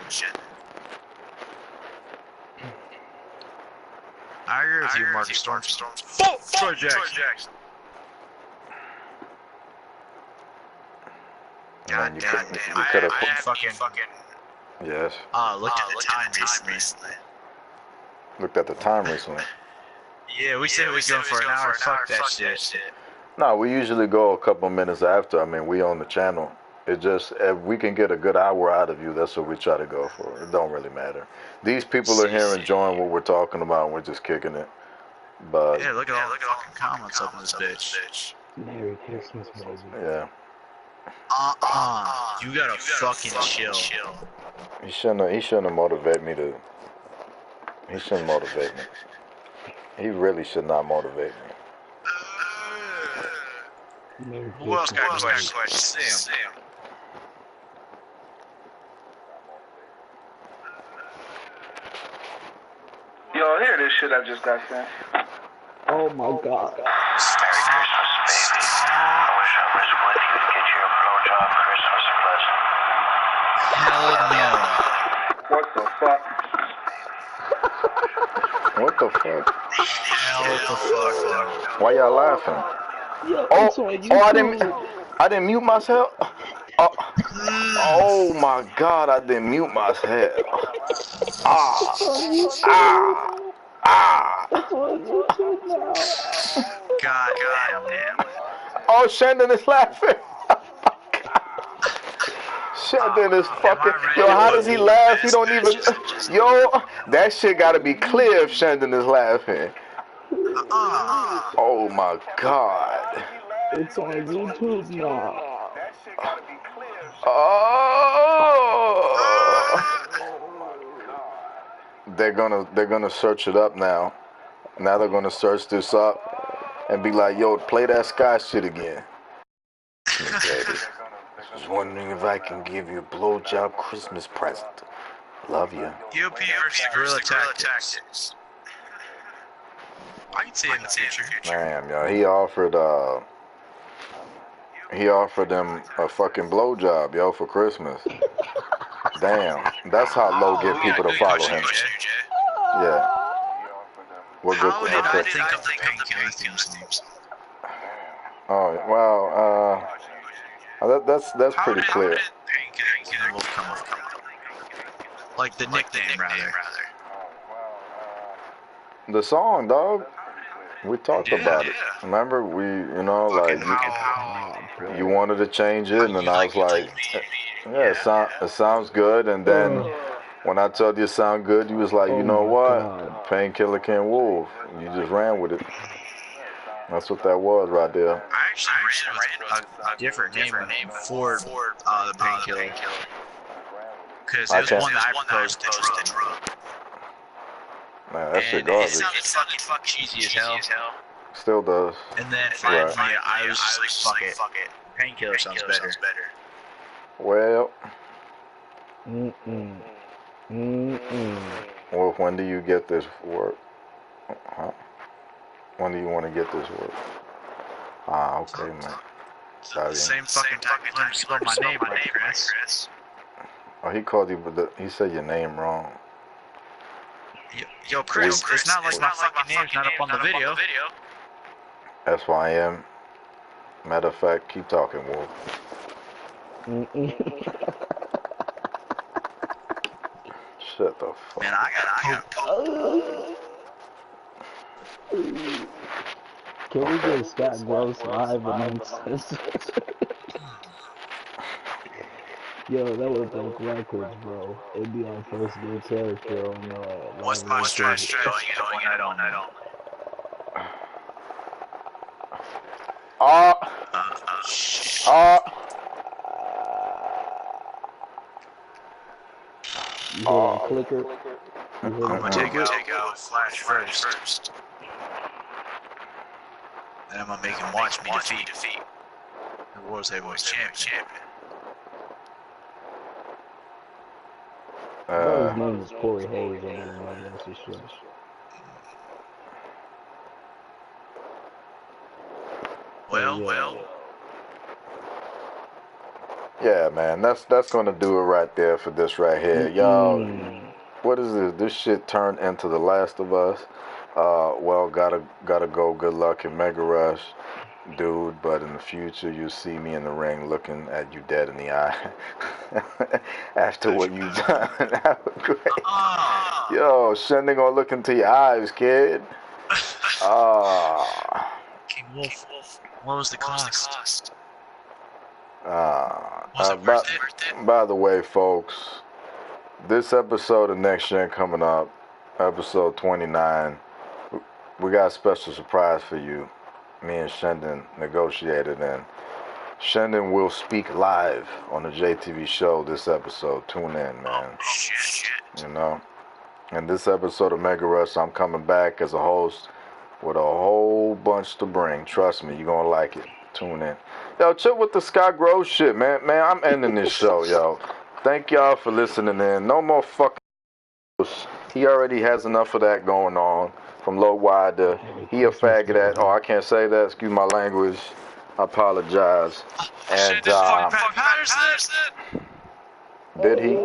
I agree with you, Marcus Storm. Troy Jackson. God damn. I fucking. Yes. Looked at the time recently. Looked at the time recently. Yeah, we said we was going for an hour. Fuck that shit. No, we usually go a couple minutes after. I mean, we on the channel. It just, if we can get a good hour out of you, that's what we try to go for. It don't really matter. These people are here enjoying what we're talking about, and we're just kicking it. But yeah, look at all the fucking comments up in this bitch. Merry Christmas, baby. Yeah. You gotta fucking chill. He shouldn't motivate me to. He shouldn't motivate me. He really should not motivate me. Who else got questions? Sam. Yo, hear this shit I just got sent. Oh my God. I wish I was with you to get your blowjob Christmas present. Hell no. What the fuck? What the fuck? Hell the fuck no. Why y'all laughing? Yo, I didn't mute myself. Oh my God, I didn't mute myself. God damn. Oh, Shandon is laughing. Shendon is fucking. Yo, how does he laugh? He don't even. Yo, that shit gotta be clear if Shendon is laughing. Oh my god. It's on YouTube now. Oh. They're gonna search it up now. Now they're gonna search this up and be like, yo, play that Sky shit again. Daddy, I was wondering if I can give you a blowjob Christmas present. Love you. UP versus Guerrilla Tactics. I can see it in the future. Man, yo, he offered them a fucking blowjob, yo, for Christmas. Damn, that's how Low get people to follow him. Yeah. How did I think of the Painkiller theme songs? Oh well, that's pretty clear. How did Painkiller and Wolf come up? Like the nickname, rather. The song, dog. We talked about it. Remember, you wanted to change it, and then I was like, yeah, it sounds good. And then when I told you it sound good, you was like, you know what? Painkiller King Wolf. You just ran with it. That's what that was right there. I actually ran with a different name for the Painkiller. Because it was one that I posted. Man, that shit garbage. It sounded fucking cheesy as hell. Still does. And then finally, I was just like, fuck it. Painkiller sounds better. Well. Well, when do you get this work? Huh? When do you want to get this work? Ah, okay, man. The same fucking time you learned to spell my name right, Chris. Oh, he called you, but he said your name wrong. Yo, Chris, it's not like my fucking name's not up on the video. SYM. Matter of fact, keep talking, Wolf. Shut the fuck. Man, I got Can we get Scott Gross live and uncensored? Yo, that would break records, bro. It'd be our first good character on What's my strategy going? I don't. You hear that clicker? I'm gonna take out Flash first. Then I'm gonna make him watch me defeat the World's Heavyweight Champion. His name is Corey Hayes. I don't know that's his shit. Well. Yeah, man, that's gonna do it right there for this right here, y'all. What is this? This shit turned into The Last of Us. Well, gotta go. Good luck in Mega Rush, dude. But in the future, you see me in the ring looking at you dead in the eye. After what you've done, that was great. Yo, Shendon gonna look into your eyes, kid. King Wolf, what was the cost? By the way, folks, this episode of Next Gen coming up, episode 29, we got a special surprise for you. Me and Shendon negotiated, and Shendon will speak live on the JTV show this episode. Tune in, man. You know? And this episode of Mega Rush, I'm coming back as a host with a whole bunch to bring. Trust me, you're gonna like it. Tune in. Yo, chill with the Scott Gross shit, man. Man, I'm ending this show, yo. Thank y'all for listening in. No more fucking. He already has enough of that going on. From low wide to he a faggot at. Oh, I can't say that. Excuse my language. I apologize. And did he?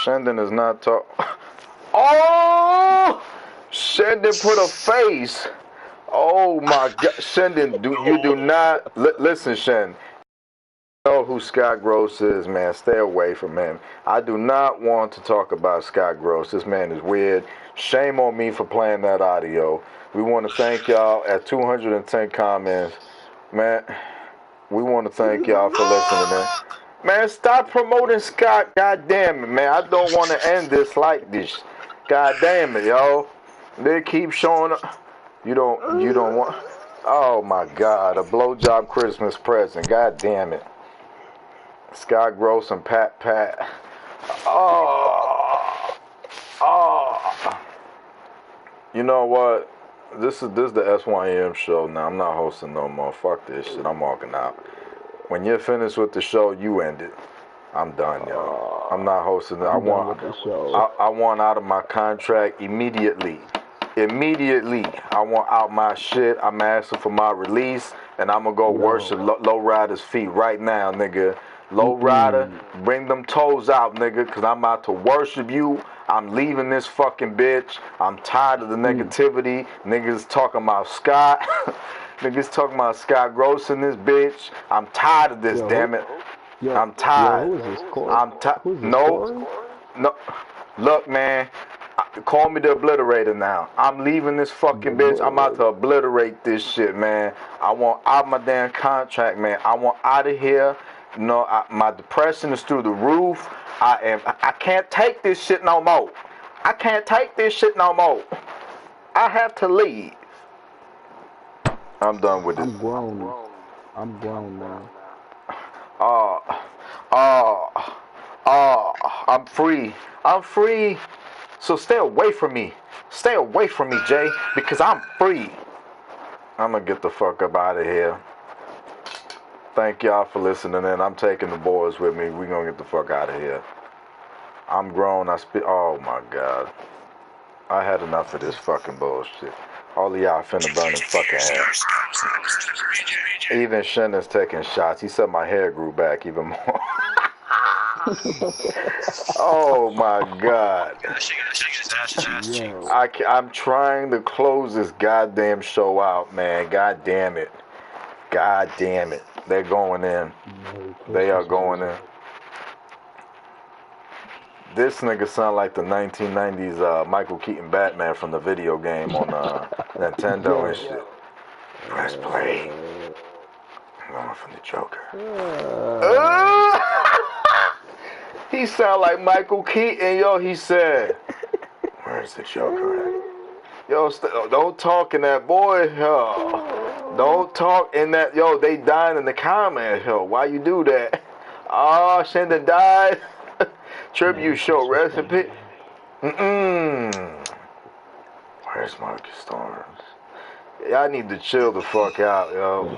Shendon is not talk. Oh, Shendon put a face. Oh my God, Shendon, you do not listen, Shen. You know who Scott Gross is, man. Stay away from him. I do not want to talk about Scott Gross. This man is weird. Shame on me for playing that audio. We want to thank y'all at 210 comments, man. We want to thank y'all for listening, man. Man, stop promoting Scott. God damn it, man. I don't want to end this like this. God damn it, yo. They keep showing up. You don't want. Oh my God, a blowjob Christmas present. God damn it. Scott Gross and Pat. Oh. You know what? This is the SYM show now. I'm not hosting no more. Fuck this shit. I'm walking out. When you're finished with the show, you end it. I'm done, y'all. I'm not hosting it. I want out of my contract immediately. Immediately. I want out my shit. I'm asking for my release, and I'm gonna go worship Low Rider's feet right now, nigga. Low Rider, bring them toes out, nigga, because I'm about to worship you. I'm leaving this fucking bitch. I'm tired of the negativity. Niggas talking about Scott. Niggas talking about Scott Gross in this bitch. I'm tired of this, damn it. I'm tired. I'm tired. No. Look, man. Call me the obliterator now. I'm leaving this fucking bitch. I'm about to obliterate this shit, man. I want out my damn contract, man. I want out of here. No, my depression is through the roof. I can't take this shit no more. I can't take this shit no more. I have to leave. I'm done with it. I'm grown now. I'm free. I'm free. So stay away from me. Stay away from me, Jay, because I'm free. I'm gonna get the fuck up out of here. Thank y'all for listening, and I'm taking the boys with me. We gonna get the fuck out of here. I'm grown. Oh my God. I had enough of this fucking bullshit. All of y'all finna burn his fucking ass. Even Shannon's taking shots. He said my hair grew back even more. Oh my God. I'm trying to close this goddamn show out, man. God damn it. God damn it. They're going in. They are going in. This nigga sound like the 1990s Michael Keaton Batman from the video game on Nintendo and shit. Press play. I'm going from the Joker. He sound like Michael Keaton, yo. He said, "Where's the Joker at?" Yo, don't talk in that, boy. Yo. Don't talk in that. Yo, they dying in the comments. Yo, why you do that? Oh, Shandon died. Tribute show recipe. Where's Marcus Storms? Y'all need to chill the fuck out, yo.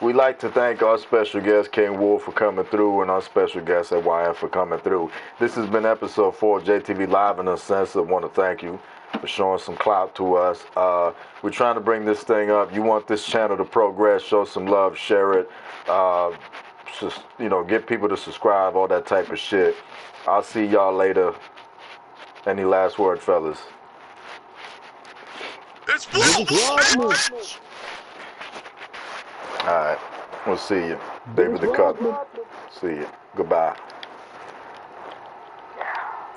We'd like to thank our special guest, King Wolf, for coming through, and our special guest at YF for coming through. This has been episode 4 of JTV Live and Uncensored. I want to thank you for showing some clout to us. We're trying to bring this thing up. You want this channel to progress, show some love, share it. Just, get people to subscribe, all that type of shit. I'll see y'all later. Any last word, fellas? It's Alright, we'll see you. David the Cup. See you. Goodbye.